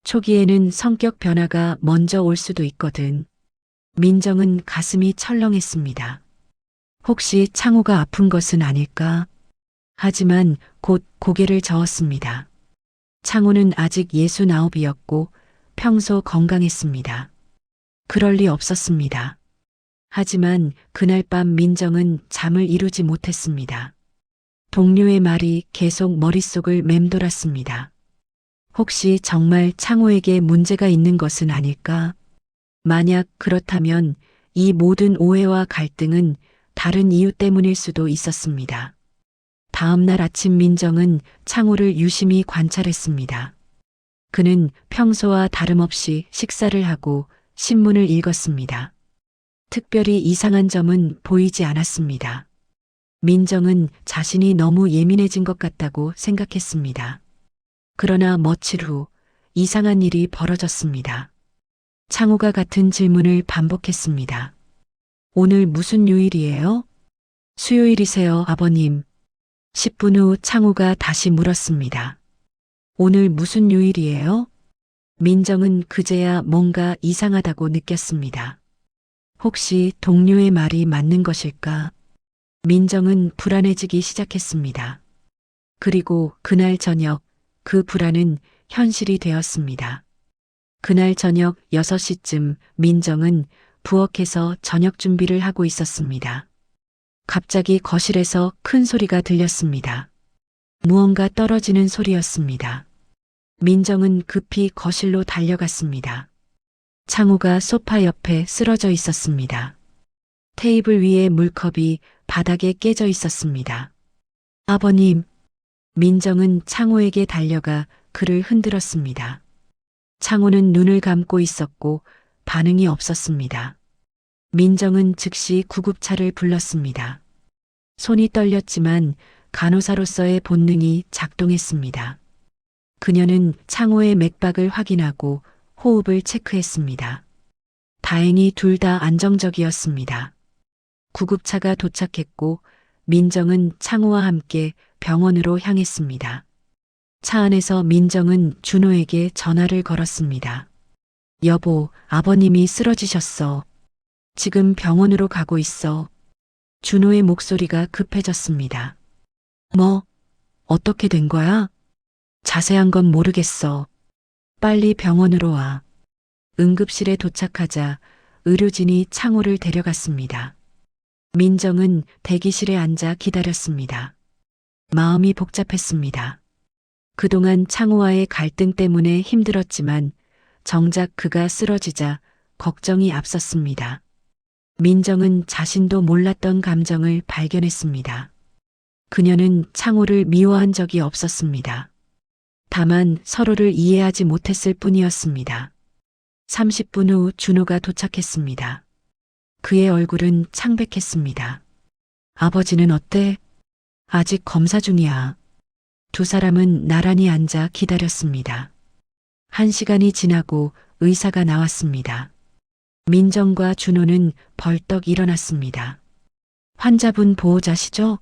초기에는 성격 변화가 먼저 올 수도 있거든. 민정은 가슴이 철렁했습니다. 혹시 창호가 아픈 것은 아닐까? 하지만 곧 고개를 저었습니다. 창호는 아직 69이었고 평소 건강했습니다. 그럴 리 없었습니다. 하지만 그날 밤 민정은 잠을 이루지 못했습니다. 동료의 말이 계속 머릿속을 맴돌았습니다. 혹시 정말 창호에게 문제가 있는 것은 아닐까? 만약 그렇다면 이 모든 오해와 갈등은 다른 이유 때문일 수도 있었습니다. 다음 날 아침 민정은 창호를 유심히 관찰했습니다. 그는 평소와 다름없이 식사를 하고 신문을 읽었습니다. 특별히 이상한 점은 보이지 않았습니다. 민정은 자신이 너무 예민해진 것 같다고 생각했습니다. 그러나 며칠 후 이상한 일이 벌어졌습니다. 창호가 같은 질문을 반복했습니다. 오늘 무슨 요일이에요? 수요일이세요, 아버님. 10분 후 창호가 다시 물었습니다. 오늘 무슨 요일이에요? 민정은 그제야 뭔가 이상하다고 느꼈습니다. 혹시 동료의 말이 맞는 것일까? 민정은 불안해지기 시작했습니다. 그리고 그날 저녁 그 불안은 현실이 되었습니다. 그날 저녁 6시쯤 민정은 부엌에서 저녁 준비를 하고 있었습니다. 갑자기 거실에서 큰 소리가 들렸습니다. 무언가 떨어지는 소리였습니다. 민정은 급히 거실로 달려갔습니다. 창호가 소파 옆에 쓰러져 있었습니다. 테이블 위에 물컵이 바닥에 깨져 있었습니다. 아버님, 민정은 창호에게 달려가 그를 흔들었습니다. 창호는 눈을 감고 있었고 반응이 없었습니다. 민정은 즉시 구급차를 불렀습니다. 손이 떨렸지만 간호사로서의 본능이 작동했습니다. 그녀는 창호의 맥박을 확인하고 호흡을 체크했습니다. 다행히 둘 다 안정적이었습니다. 구급차가 도착했고 민정은 창호와 함께 병원으로 향했습니다. 차 안에서 민정은 준호에게 전화를 걸었습니다. 여보, 아버님이 쓰러지셨어. 지금 병원으로 가고 있어. 준호의 목소리가 급해졌습니다. 뭐, 어떻게 된 거야? 자세한 건 모르겠어. 빨리 병원으로 와. 응급실에 도착하자 의료진이 창호를 데려갔습니다. 민정은 대기실에 앉아 기다렸습니다. 마음이 복잡했습니다. 그동안 창호와의 갈등 때문에 힘들었지만 정작 그가 쓰러지자 걱정이 앞섰습니다. 민정은 자신도 몰랐던 감정을 발견했습니다. 그녀는 창호를 미워한 적이 없었습니다. 다만 서로를 이해하지 못했을 뿐이었습니다. 30분 후 준호가 도착했습니다. 그의 얼굴은 창백했습니다. 아버지는 어때? 아직 검사 중이야. 두 사람은 나란히 앉아 기다렸습니다. 1시간이 지나고 의사가 나왔습니다. 민정과 준호는 벌떡 일어났습니다. 환자분 보호자시죠?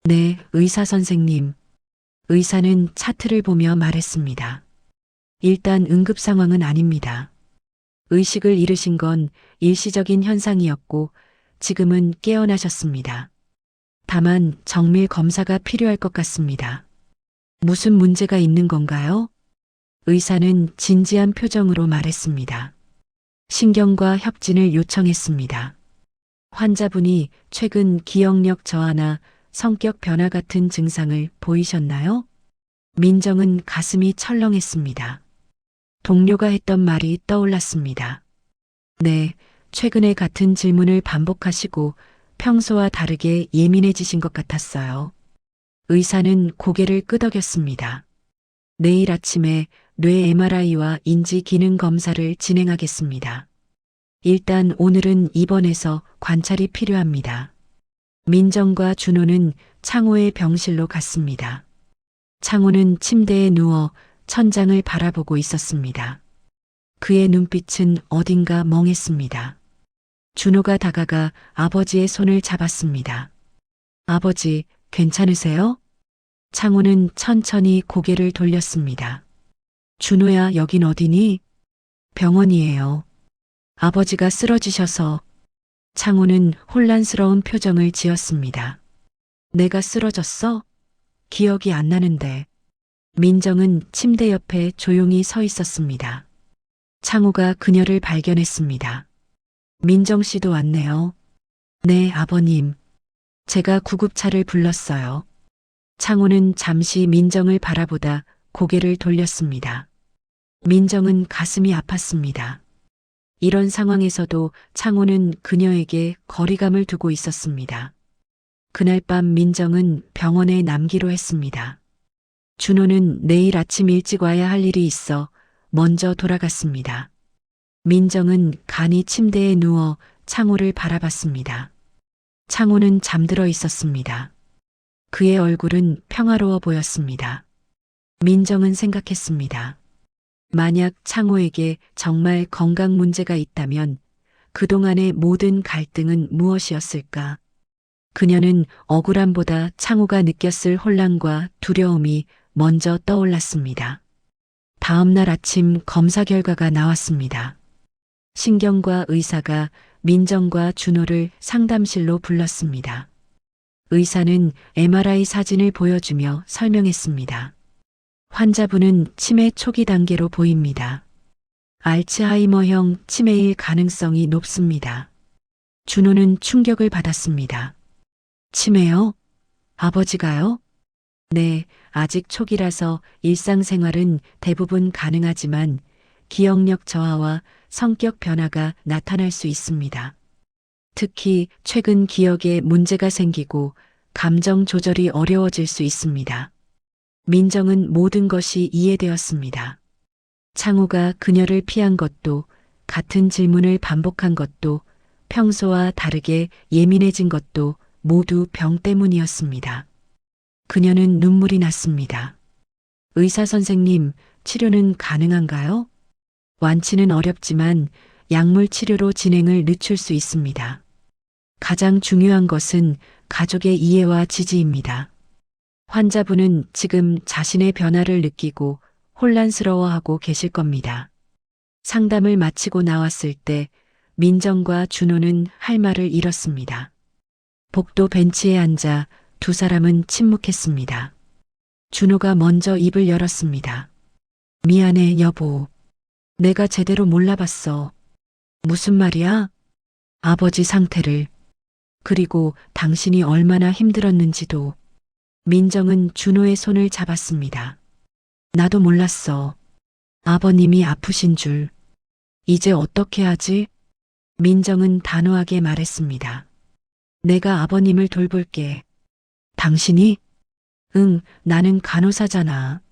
네, 의사 선생님. 의사는 차트를 보며 말했습니다. 일단 응급 상황은 아닙니다. 의식을 잃으신 건 일시적인 현상이었고 지금은 깨어나셨습니다. 다만 정밀 검사가 필요할 것 같습니다. 무슨 문제가 있는 건가요? 의사는 진지한 표정으로 말했습니다. 신경과 협진을 요청했습니다. 환자분이 최근 기억력 저하나 성격 변화 같은 증상을 보이셨나요? 민정은 가슴이 철렁했습니다. 동료가 했던 말이 떠올랐습니다. 네, 최근에 같은 질문을 반복하시고 평소와 다르게 예민해지신 것 같았어요. 의사는 고개를 끄덕였습니다. 내일 아침에 뇌 MRI와 인지 기능 검사를 진행하겠습니다. 일단 오늘은 입원해서 관찰이 필요합니다. 민정과 준호는 창호의 병실로 갔습니다. 창호는 침대에 누워 천장을 바라보고 있었습니다. 그의 눈빛은 어딘가 멍했습니다. 준호가 다가가 아버지의 손을 잡았습니다. 아버지, 괜찮으세요? 창호는 천천히 고개를 돌렸습니다. 준호야, 여긴 어디니? 병원이에요. 아버지가 쓰러지셔서. 창호는 혼란스러운 표정을 지었습니다. 내가 쓰러졌어? 기억이 안 나는데. 민정은 침대 옆에 조용히 서 있었습니다. 창호가 그녀를 발견했습니다. 민정 씨도 왔네요. 네, 아버님. 제가 구급차를 불렀어요. 창호는 잠시 민정을 바라보다 고개를 돌렸습니다. 민정은 가슴이 아팠습니다. 이런 상황에서도 창호는 그녀에게 거리감을 두고 있었습니다. 그날 밤 민정은 병원에 남기로 했습니다. 준호는 내일 아침 일찍 와야 할 일이 있어 먼저 돌아갔습니다. 민정은 간이 침대에 누워 창호를 바라봤습니다. 창호는 잠들어 있었습니다. 그의 얼굴은 평화로워 보였습니다. 민정은 생각했습니다. 만약 창호에게 정말 건강 문제가 있다면 그동안의 모든 갈등은 무엇이었을까? 그녀는 억울함보다 창호가 느꼈을 혼란과 두려움이 먼저 떠올랐습니다. 다음 날 아침 검사 결과가 나왔습니다. 신경과 의사가 민정과 준호를 상담실로 불렀습니다. 의사는 MRI 사진을 보여주며 설명했습니다. 환자분은 치매 초기 단계로 보입니다. 알츠하이머형 치매일 가능성이 높습니다. 준호는 충격을 받았습니다. 치매요? 아버지가요? 네, 아직 초기라서 일상생활은 대부분 가능하지만 기억력 저하와 성격 변화가 나타날 수 있습니다. 특히 최근 기억에 문제가 생기고 감정 조절이 어려워질 수 있습니다. 민정은 모든 것이 이해되었습니다. 창호가 그녀를 피한 것도, 같은 질문을 반복한 것도, 평소와 다르게 예민해진 것도 모두 병 때문이었습니다. 그녀는 눈물이 났습니다. 의사 선생님, 치료는 가능한가요? 완치는 어렵지만 약물 치료로 진행을 늦출 수 있습니다. 가장 중요한 것은 가족의 이해와 지지입니다. 환자분은 지금 자신의 변화를 느끼고 혼란스러워하고 계실 겁니다. 상담을 마치고 나왔을 때 민정과 준호는 할 말을 잃었습니다. 복도 벤치에 앉아 두 사람은 침묵했습니다. 준호가 먼저 입을 열었습니다. 미안해, 여보. 내가 제대로 몰라봤어. 무슨 말이야? 아버지 상태를. 그리고 당신이 얼마나 힘들었는지도. 민정은 준호의 손을 잡았습니다. 나도 몰랐어. 아버님이 아프신 줄. 이제 어떻게 하지? 민정은 단호하게 말했습니다. 내가 아버님을 돌볼게. 당신이? 응, 나는 간호사잖아.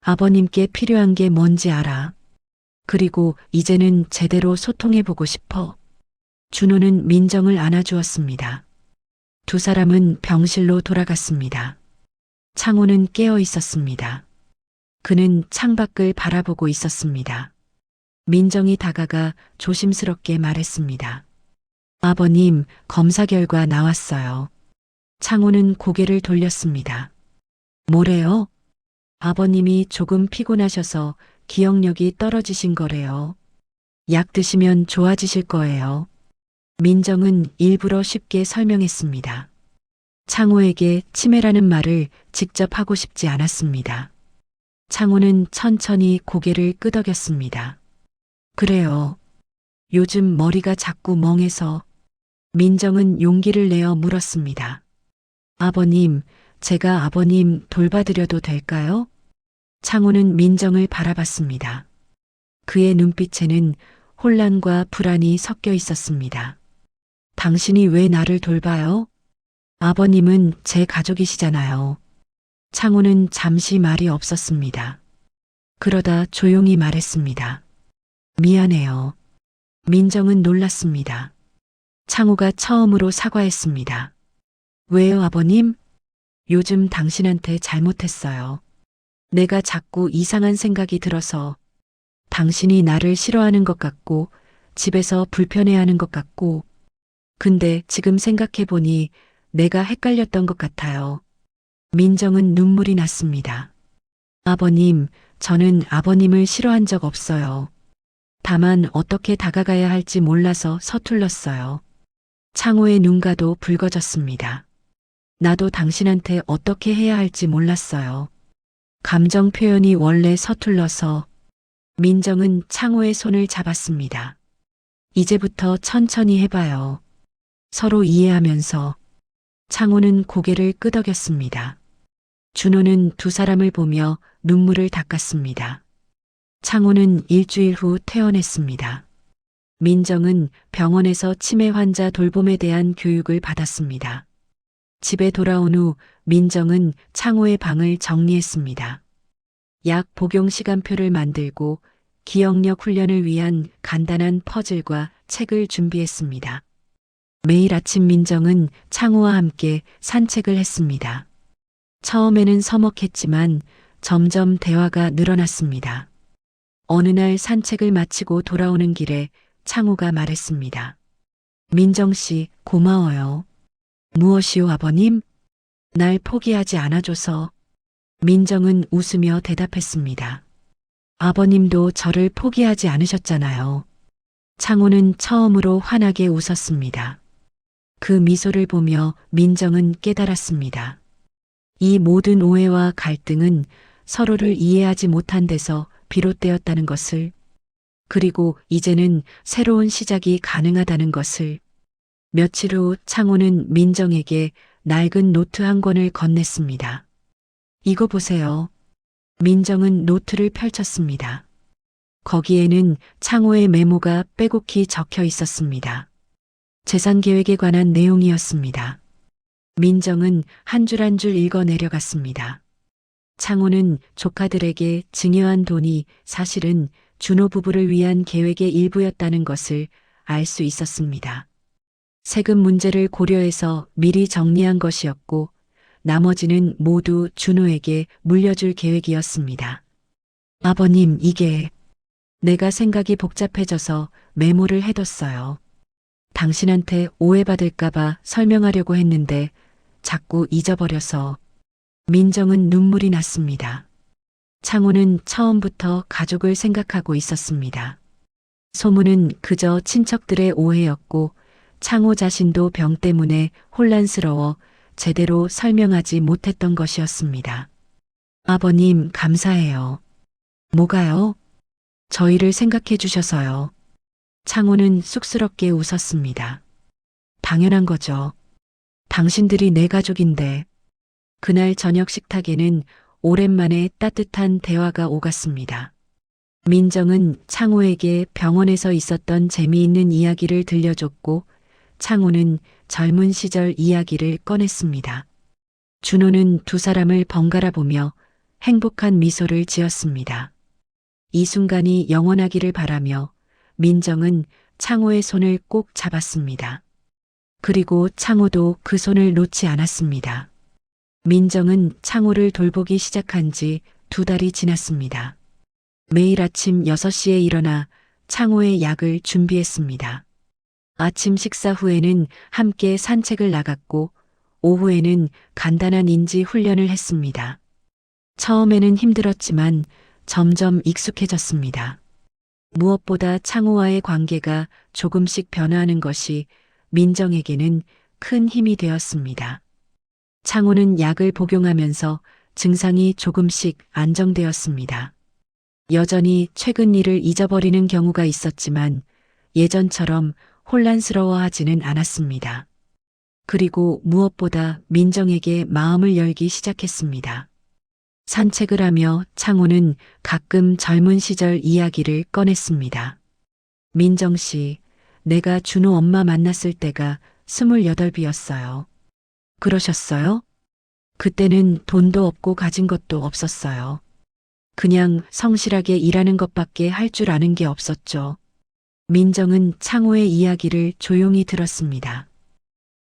아버님께 필요한 게 뭔지 알아. 그리고 이제는 제대로 소통해보고 싶어. 준호는 민정을 안아주었습니다. 두 사람은 병실로 돌아갔습니다. 창호는 깨어 있었습니다. 그는 창밖을 바라보고 있었습니다. 민정이 다가가 조심스럽게 말했습니다. 아버님, 검사 결과 나왔어요. 창호는 고개를 돌렸습니다. 뭐래요? 아버님이 조금 피곤하셔서 기억력이 떨어지신 거래요. 약 드시면 좋아지실 거예요. 민정은 일부러 쉽게 설명했습니다. 창호에게 치매라는 말을 직접 하고 싶지 않았습니다. 창호는 천천히 고개를 끄덕였습니다. 그래요. 요즘 머리가 자꾸 멍해서. 민정은 용기를 내어 물었습니다. 아버님, 제가 아버님 돌봐드려도 될까요? 창호는 민정을 바라봤습니다. 그의 눈빛에는 혼란과 불안이 섞여 있었습니다. 당신이 왜 나를 돌봐요? 아버님은 제 가족이시잖아요. 창호는 잠시 말이 없었습니다. 그러다 조용히 말했습니다. 미안해요. 민정은 놀랐습니다. 창호가 처음으로 사과했습니다. 왜요, 아버님? 요즘 당신한테 잘못했어요. 내가 자꾸 이상한 생각이 들어서 당신이 나를 싫어하는 것 같고 집에서 불편해하는 것 같고 근데 지금 생각해보니 내가 헷갈렸던 것 같아요. 민정은 눈물이 났습니다. 아버님, 저는 아버님을 싫어한 적 없어요. 다만 어떻게 다가가야 할지 몰라서 서툴렀어요. 창호의 눈가도 붉어졌습니다. 나도 당신한테 어떻게 해야 할지 몰랐어요. 감정 표현이 원래 서툴러서. 민정은 창호의 손을 잡았습니다. 이제부터 천천히 해봐요. 서로 이해하면서. 창호는 고개를 끄덕였습니다. 준호는 두 사람을 보며 눈물을 닦았습니다. 창호는 일주일 후 퇴원했습니다. 민정은 병원에서 치매 환자 돌봄에 대한 교육을 받았습니다. 집에 돌아온 후 민정은 창호의 방을 정리했습니다. 약 복용 시간표를 만들고 기억력 훈련을 위한 간단한 퍼즐과 책을 준비했습니다. 매일 아침 민정은 창호와 함께 산책을 했습니다. 처음에는 서먹했지만 점점 대화가 늘어났습니다. 어느 날 산책을 마치고 돌아오는 길에 창호가 말했습니다. 민정 씨, 고마워요. 무엇이요, 아버님? 날 포기하지 않아줘서. 민정은 웃으며 대답했습니다. 아버님도 저를 포기하지 않으셨잖아요. 창호는 처음으로 환하게 웃었습니다. 그 미소를 보며 민정은 깨달았습니다. 이 모든 오해와 갈등은 서로를 이해하지 못한 데서 비롯되었다는 것을, 그리고 이제는 새로운 시작이 가능하다는 것을. 며칠 후 창호는 민정에게 낡은 노트 한 권을 건넸습니다. 이거 보세요. 민정은 노트를 펼쳤습니다. 거기에는 창호의 메모가 빼곡히 적혀 있었습니다. 재산 계획에 관한 내용이었습니다. 민정은 한 줄 한 줄 읽어 내려갔습니다. 창호는 조카들에게 증여한 돈이 사실은 준호 부부를 위한 계획의 일부였다는 것을 알 수 있었습니다. 세금 문제를 고려해서 미리 정리한 것이었고 나머지는 모두 준호에게 물려줄 계획이었습니다. 아버님, 이게 내가 생각이 복잡해져서 메모를 해뒀어요. 당신한테 오해받을까봐 설명하려고 했는데 자꾸 잊어버려서. 민정은 눈물이 났습니다. 창호는 처음부터 가족을 생각하고 있었습니다. 소문은 그저 친척들의 오해였고 창호 자신도 병 때문에 혼란스러워 제대로 설명하지 못했던 것이었습니다. 아버님, 감사해요. 뭐가요? 저희를 생각해 주셔서요. 창호는 쑥스럽게 웃었습니다. 당연한 거죠. 당신들이 내 가족인데. 그날 저녁 식탁에는 오랜만에 따뜻한 대화가 오갔습니다. 민정은 창호에게 병원에서 있었던 재미있는 이야기를 들려줬고 창호는 젊은 시절 이야기를 꺼냈습니다. 준호는 두 사람을 번갈아 보며 행복한 미소를 지었습니다. 이 순간이 영원하기를 바라며 민정은 창호의 손을 꼭 잡았습니다. 그리고 창호도 그 손을 놓지 않았습니다. 민정은 창호를 돌보기 시작한 지 2달이 지났습니다. 매일 아침 6시에 일어나 창호의 약을 준비했습니다. 아침 식사 후에는 함께 산책을 나갔고 오후에는 간단한 인지 훈련을 했습니다. 처음에는 힘들었지만 점점 익숙해졌습니다. 무엇보다 창호와의 관계가 조금씩 변화하는 것이 민정에게는 큰 힘이 되었습니다. 창호는 약을 복용하면서 증상이 조금씩 안정되었습니다. 여전히 최근 일을 잊어버리는 경우가 있었지만 예전처럼 혼란스러워하지는 않았습니다. 그리고 무엇보다 민정에게 마음을 열기 시작했습니다. 산책을 하며 창호는 가끔 젊은 시절 이야기를 꺼냈습니다. 민정 씨, 내가 준호 엄마 만났을 때가 28이었어요. 그러셨어요? 그때는 돈도 없고 가진 것도 없었어요. 그냥 성실하게 일하는 것밖에 할 줄 아는 게 없었죠. 민정은 창호의 이야기를 조용히 들었습니다.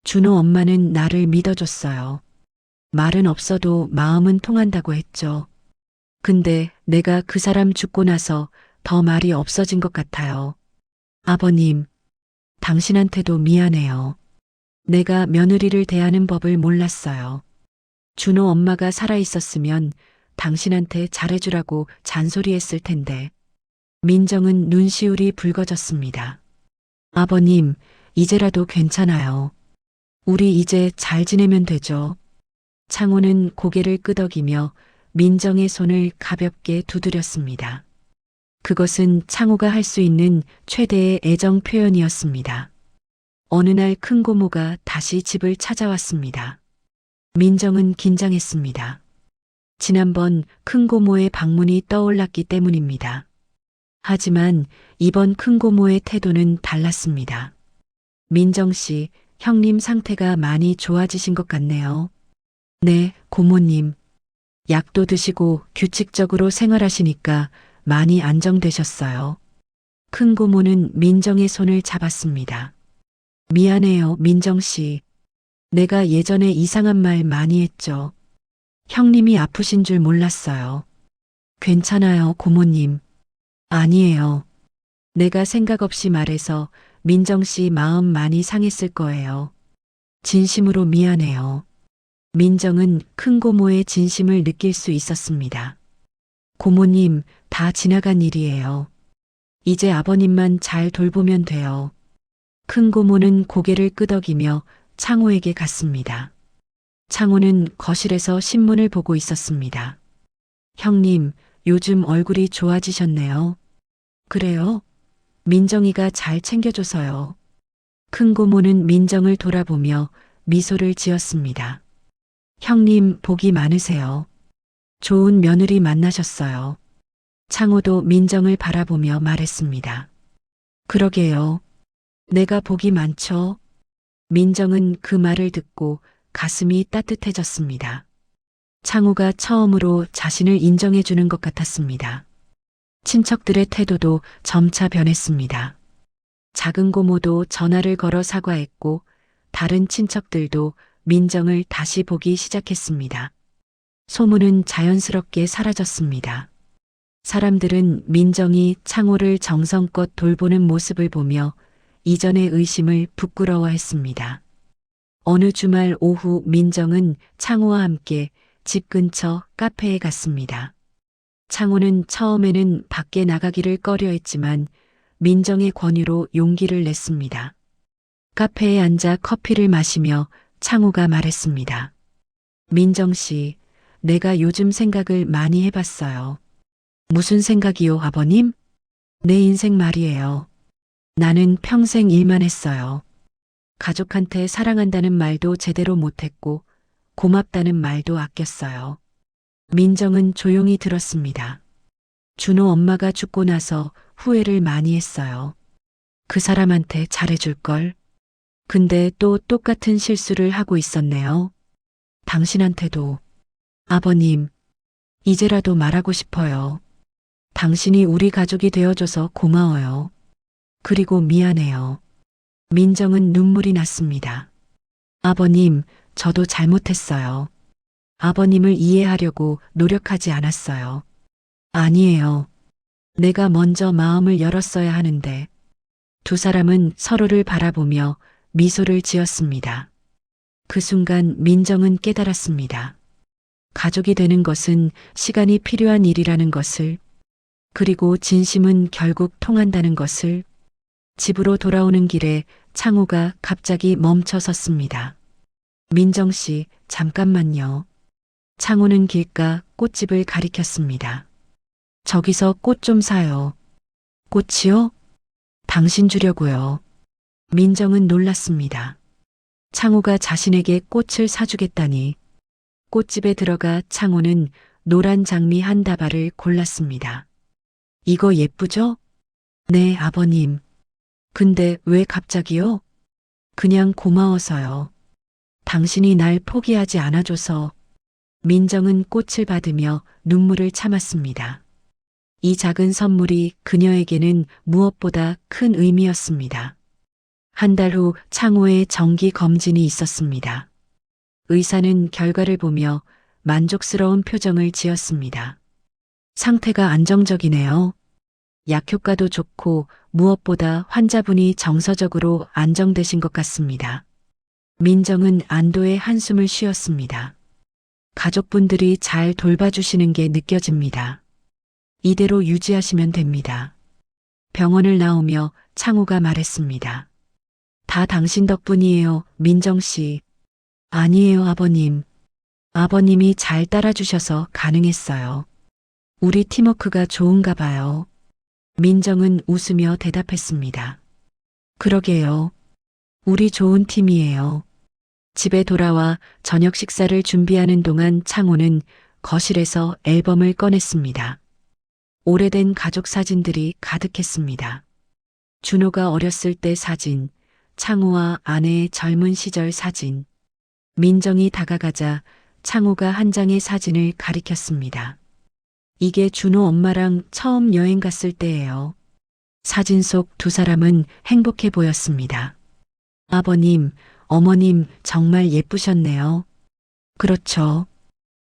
준호 엄마는 나를 믿어줬어요. 말은 없어도 마음은 통한다고 했죠. 근데 내가 그 사람 죽고 나서 더 말이 없어진 것 같아요. 아버님, 당신한테도 미안해요. 내가 며느리를 대하는 법을 몰랐어요. 준호 엄마가 살아있었으면 당신한테 잘해주라고 잔소리했을 텐데. 민정은 눈시울이 붉어졌습니다. 아버님, 이제라도 괜찮아요. 우리 이제 잘 지내면 되죠. 창호는 고개를 끄덕이며 민정의 손을 가볍게 두드렸습니다. 그것은 창호가 할 수 있는 최대의 애정 표현이었습니다. 어느 날 큰 고모가 다시 집을 찾아왔습니다. 민정은 긴장했습니다. 지난번 큰 고모의 방문이 떠올랐기 때문입니다. 하지만 이번 큰 고모의 태도는 달랐습니다. 민정 씨, 형님 상태가 많이 좋아지신 것 같네요. 네, 고모님. 약도 드시고 규칙적으로 생활하시니까 많이 안정되셨어요. 큰 고모는 민정의 손을 잡았습니다. 미안해요, 민정 씨. 내가 예전에 이상한 말 많이 했죠. 형님이 아프신 줄 몰랐어요. 괜찮아요, 고모님. 아니에요. 내가 생각 없이 말해서 민정 씨 마음 많이 상했을 거예요. 진심으로 미안해요. 민정은 큰 고모의 진심을 느낄 수 있었습니다. 고모님, 다 지나간 일이에요. 이제 아버님만 잘 돌보면 돼요. 큰 고모는 고개를 끄덕이며 창호에게 갔습니다. 창호는 거실에서 신문을 보고 있었습니다. 형님, 요즘 얼굴이 좋아지셨네요. 그래요? 민정이가 잘 챙겨줘서요. 큰 고모는 민정을 돌아보며 미소를 지었습니다. 형님, 복이 많으세요. 좋은 며느리 만나셨어요. 창호도 민정을 바라보며 말했습니다. 그러게요. 내가 복이 많죠. 민정은 그 말을 듣고 가슴이 따뜻해졌습니다. 창호가 처음으로 자신을 인정해 주는 것 같았습니다. 친척들의 태도도 점차 변했습니다. 작은 고모도 전화를 걸어 사과했고 다른 친척들도 민정을 다시 보기 시작했습니다. 소문은 자연스럽게 사라졌습니다. 사람들은 민정이 창호를 정성껏 돌보는 모습을 보며 이전의 의심을 부끄러워했습니다. 어느 주말 오후 민정은 창호와 함께 집 근처 카페에 갔습니다. 창호는 처음에는 밖에 나가기를 꺼려했지만 민정의 권유로 용기를 냈습니다. 카페에 앉아 커피를 마시며 창호가 말했습니다. 민정 씨, 내가 요즘 생각을 많이 해봤어요. 무슨 생각이요, 아버님? 내 인생 말이에요. 나는 평생 일만 했어요. 가족한테 사랑한다는 말도 제대로 못했고 고맙다는 말도 아꼈어요. 민정은 조용히 들었습니다. 준호 엄마가 죽고 나서 후회를 많이 했어요. 그 사람한테 잘해줄걸. 근데 또 똑같은 실수를 하고 있었네요. 당신한테도. 아버님, 이제라도 말하고 싶어요. 당신이 우리 가족이 되어줘서 고마워요. 그리고 미안해요. 민정은 눈물이 났습니다. 아버님, 저도 잘못했어요. 아버님을 이해하려고 노력하지 않았어요. 아니에요. 내가 먼저 마음을 열었어야 하는데. 두 사람은 서로를 바라보며 미소를 지었습니다. 그 순간 민정은 깨달았습니다. 가족이 되는 것은 시간이 필요한 일이라는 것을, 그리고 진심은 결국 통한다는 것을. 집으로 돌아오는 길에 창호가 갑자기 멈춰 섰습니다. 민정 씨, 잠깐만요. 창호는 길가 꽃집을 가리켰습니다. 저기서 꽃 좀 사요. 꽃이요? 당신 주려고요. 민정은 놀랐습니다. 창호가 자신에게 꽃을 사주겠다니. 꽃집에 들어가 창호는 노란 장미 한 다발을 골랐습니다. 이거 예쁘죠? 네, 아버님. 근데 왜 갑자기요? 그냥 고마워서요. 당신이 날 포기하지 않아줘서. 민정은 꽃을 받으며 눈물을 참았습니다. 이 작은 선물이 그녀에게는 무엇보다 큰 의미였습니다. 한 달 후 창호의 정기 검진이 있었습니다. 의사는 결과를 보며 만족스러운 표정을 지었습니다. 상태가 안정적이네요. 약 효과도 좋고 무엇보다 환자분이 정서적으로 안정되신 것 같습니다. 민정은 안도의 한숨을 쉬었습니다. 가족분들이 잘 돌봐주시는 게 느껴집니다. 이대로 유지하시면 됩니다. 병원을 나오며 창호가 말했습니다. 다 당신 덕분이에요, 민정 씨. 아니에요, 아버님. 아버님이 잘 따라주셔서 가능했어요. 우리 팀워크가 좋은가 봐요. 민정은 웃으며 대답했습니다. 그러게요. 우리 좋은 팀이에요. 집에 돌아와 저녁 식사를 준비하는 동안 창호는 거실에서 앨범을 꺼냈습니다. 오래된 가족 사진들이 가득했습니다. 준호가 어렸을 때 사진, 창호와 아내의 젊은 시절 사진. 민정이 다가가자 창호가 한 장의 사진을 가리켰습니다. 이게 준호 엄마랑 처음 여행 갔을 때예요. 사진 속 두 사람은 행복해 보였습니다. 아버님, 어머님 정말 예쁘셨네요. 그렇죠.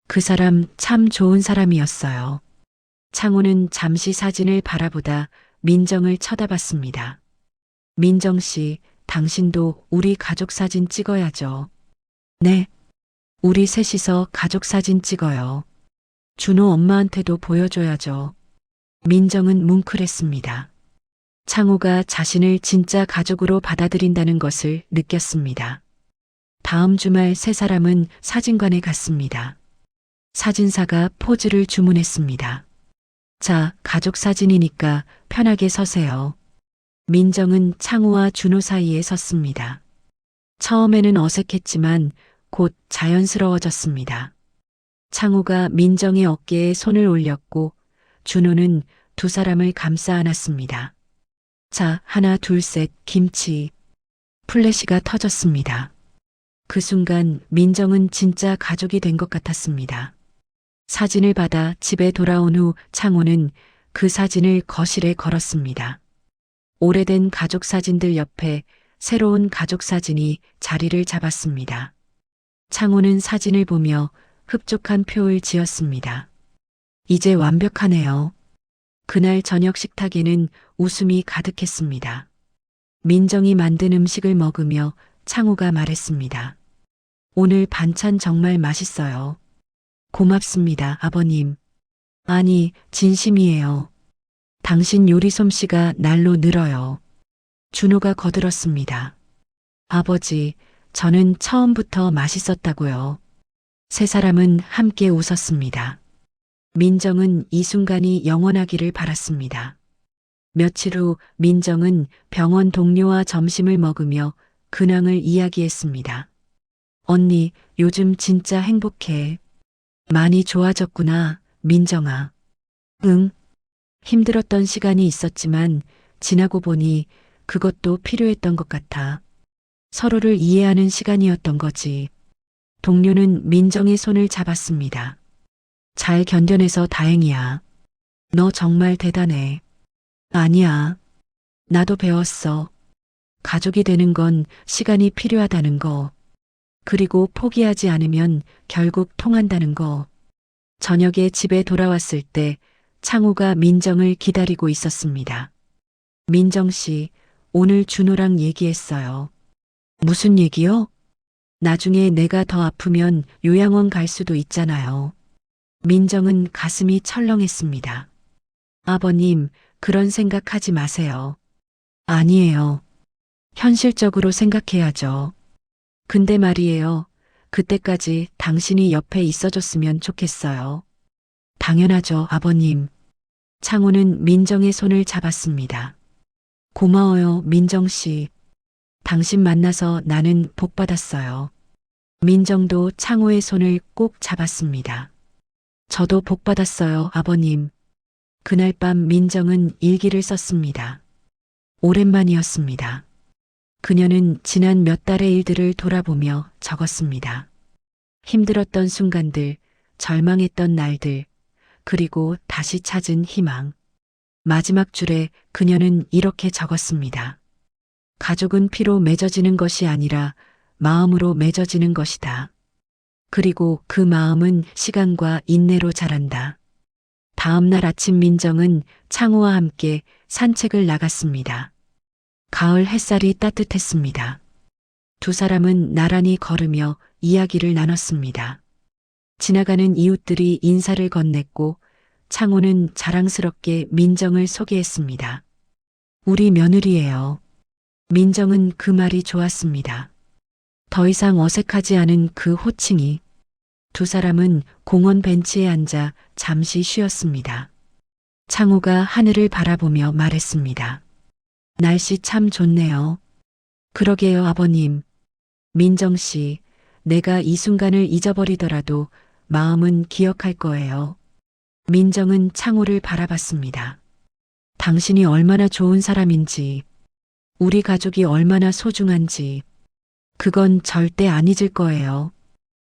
그 사람 참 좋은 사람이었어요. 창호는 잠시 사진을 바라보다 민정을 쳐다봤습니다. 민정 씨, 당신도 우리 가족 사진 찍어야죠. 네. 우리 셋이서 가족 사진 찍어요. 준호 엄마한테도 보여줘야죠. 민정은 뭉클했습니다. 창호가 자신을 진짜 가족으로 받아들인다는 것을 느꼈습니다. 다음 주말 세 사람은 사진관에 갔습니다. 사진사가 포즈를 주문했습니다. 자, 가족 사진이니까 편하게 서세요. 민정은 창호와 준호 사이에 섰습니다. 처음에는 어색했지만 곧 자연스러워졌습니다. 창호가 민정의 어깨에 손을 올렸고 준호는 두 사람을 감싸 안았습니다. 자, 하나, 둘, 셋, 김치. 플래시가 터졌습니다. 그 순간 민정은 진짜 가족이 된 것 같았습니다. 사진을 받아 집에 돌아온 후 창호는 그 사진을 거실에 걸었습니다. 오래된 가족 사진들 옆에 새로운 가족 사진이 자리를 잡았습니다. 창호는 사진을 보며 흡족한 표를 지었습니다. 이제 완벽하네요. 그날 저녁 식탁에는 웃음이 가득했습니다. 민정이 만든 음식을 먹으며 창호가 말했습니다. 오늘 반찬 정말 맛있어요. 고맙습니다, 아버님. 아니, 진심이에요. 당신 요리 솜씨가 날로 늘어요. 준호가 거들었습니다. 아버지, 저는 처음부터 맛있었다고요. 세 사람은 함께 웃었습니다. 민정은 이 순간이 영원하기를 바랐습니다. 며칠 후 민정은 병원 동료와 점심을 먹으며 근황을 이야기했습니다. 언니, 요즘 진짜 행복해. 많이 좋아졌구나, 민정아. 응. 힘들었던 시간이 있었지만 지나고 보니 그것도 필요했던 것 같아. 서로를 이해하는 시간이었던 거지. 동료는 민정의 손을 잡았습니다. 잘 견뎌내서 다행이야. 너 정말 대단해. 아니야. 나도 배웠어. 가족이 되는 건 시간이 필요하다는 거. 그리고 포기하지 않으면 결국 통한다는 거. 저녁에 집에 돌아왔을 때 창호가 민정을 기다리고 있었습니다. 민정 씨, 오늘 준호랑 얘기했어요. 무슨 얘기요? 나중에 내가 더 아프면 요양원 갈 수도 있잖아요. 민정은 가슴이 철렁했습니다. 아버님, 그런 생각하지 마세요. 아니에요. 현실적으로 생각해야죠. 근데 말이에요. 그때까지 당신이 옆에 있어줬으면 좋겠어요. 당연하죠, 아버님. 창호는 민정의 손을 잡았습니다. 고마워요, 민정 씨. 당신 만나서 나는 복 받았어요. 민정도 창호의 손을 꼭 잡았습니다. 저도 복 받았어요, 아버님. 그날 밤 민정은 일기를 썼습니다. 오랜만이었습니다. 그녀는 지난 몇 달의 일들을 돌아보며 적었습니다. 힘들었던 순간들, 절망했던 날들, 그리고 다시 찾은 희망. 마지막 줄에 그녀는 이렇게 적었습니다. 가족은 피로 맺어지는 것이 아니라 마음으로 맺어지는 것이다. 그리고 그 마음은 시간과 인내로 자란다. 다음 날 아침 민정은 창호와 함께 산책을 나갔습니다. 가을 햇살이 따뜻했습니다. 두 사람은 나란히 걸으며 이야기를 나눴습니다. 지나가는 이웃들이 인사를 건넸고 창호는 자랑스럽게 민정을 소개했습니다. 우리 며느리예요. 민정은 그 말이 좋았습니다. 더 이상 어색하지 않은 그 호칭이. 두 사람은 공원 벤치에 앉아 잠시 쉬었습니다. 창호가 하늘을 바라보며 말했습니다. 날씨 참 좋네요. 그러게요, 아버님. 민정 씨, 내가 이 순간을 잊어버리더라도 마음은 기억할 거예요. 민정은 창호를 바라봤습니다. 당신이 얼마나 좋은 사람인지, 우리 가족이 얼마나 소중한지, 그건 절대 안 잊을 거예요.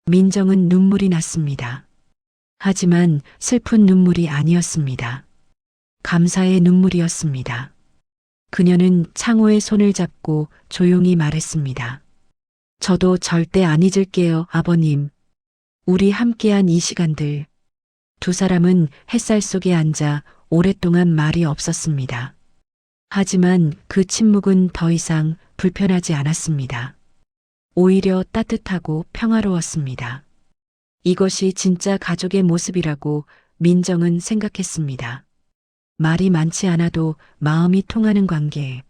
민정은 눈물이 났습니다. 하지만 슬픈 눈물이 아니었습니다. 감사의 눈물이었습니다. 그녀는 창호의 손을 잡고 조용히 말했습니다. 저도 절대 안 잊을게요, 아버님. 우리 함께한 이 시간들. 두 사람은 햇살 속에 앉아 오랫동안 말이 없었습니다. 하지만 그 침묵은 더 이상 불편하지 않았습니다. 오히려 따뜻하고 평화로웠습니다. 이것이 진짜 가족의 모습이라고 민정은 생각했습니다. 말이 많지 않아도 마음이 통하는 관계.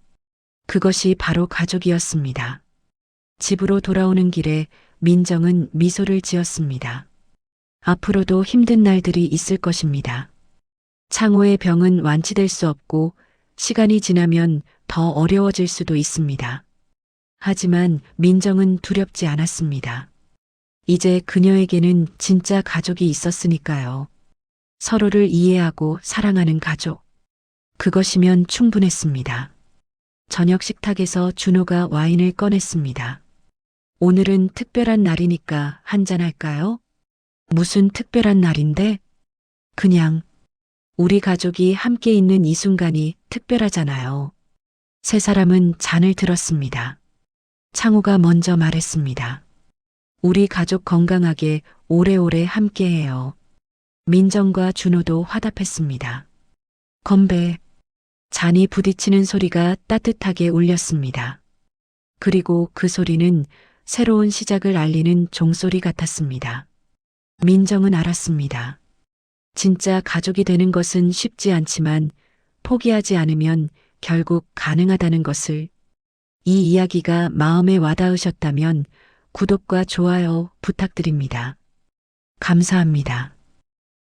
그것이 바로 가족이었습니다. 집으로 돌아오는 길에 민정은 미소를 지었습니다. 앞으로도 힘든 날들이 있을 것입니다. 창호의 병은 완치될 수 없고 시간이 지나면 더 어려워질 수도 있습니다. 하지만 민정은 두렵지 않았습니다. 이제 그녀에게는 진짜 가족이 있었으니까요. 서로를 이해하고 사랑하는 가족. 그것이면 충분했습니다. 저녁 식탁에서 준호가 와인을 꺼냈습니다. 오늘은 특별한 날이니까 한잔할까요? 무슨 특별한 날인데? 그냥 우리 가족이 함께 있는 이 순간이 특별하잖아요. 세 사람은 잔을 들었습니다. 창우가 먼저 말했습니다. 우리 가족 건강하게 오래오래 함께해요. 민정과 준호도 화답했습니다. 건배. 잔이 부딪히는 소리가 따뜻하게 울렸습니다. 그리고 그 소리는 새로운 시작을 알리는 종소리 같았습니다. 민정은 알았습니다. 진짜 가족이 되는 것은 쉽지 않지만 포기하지 않으면 결국 가능하다는 것을. 이 이야기가 마음에 와닿으셨다면 구독과 좋아요 부탁드립니다. 감사합니다.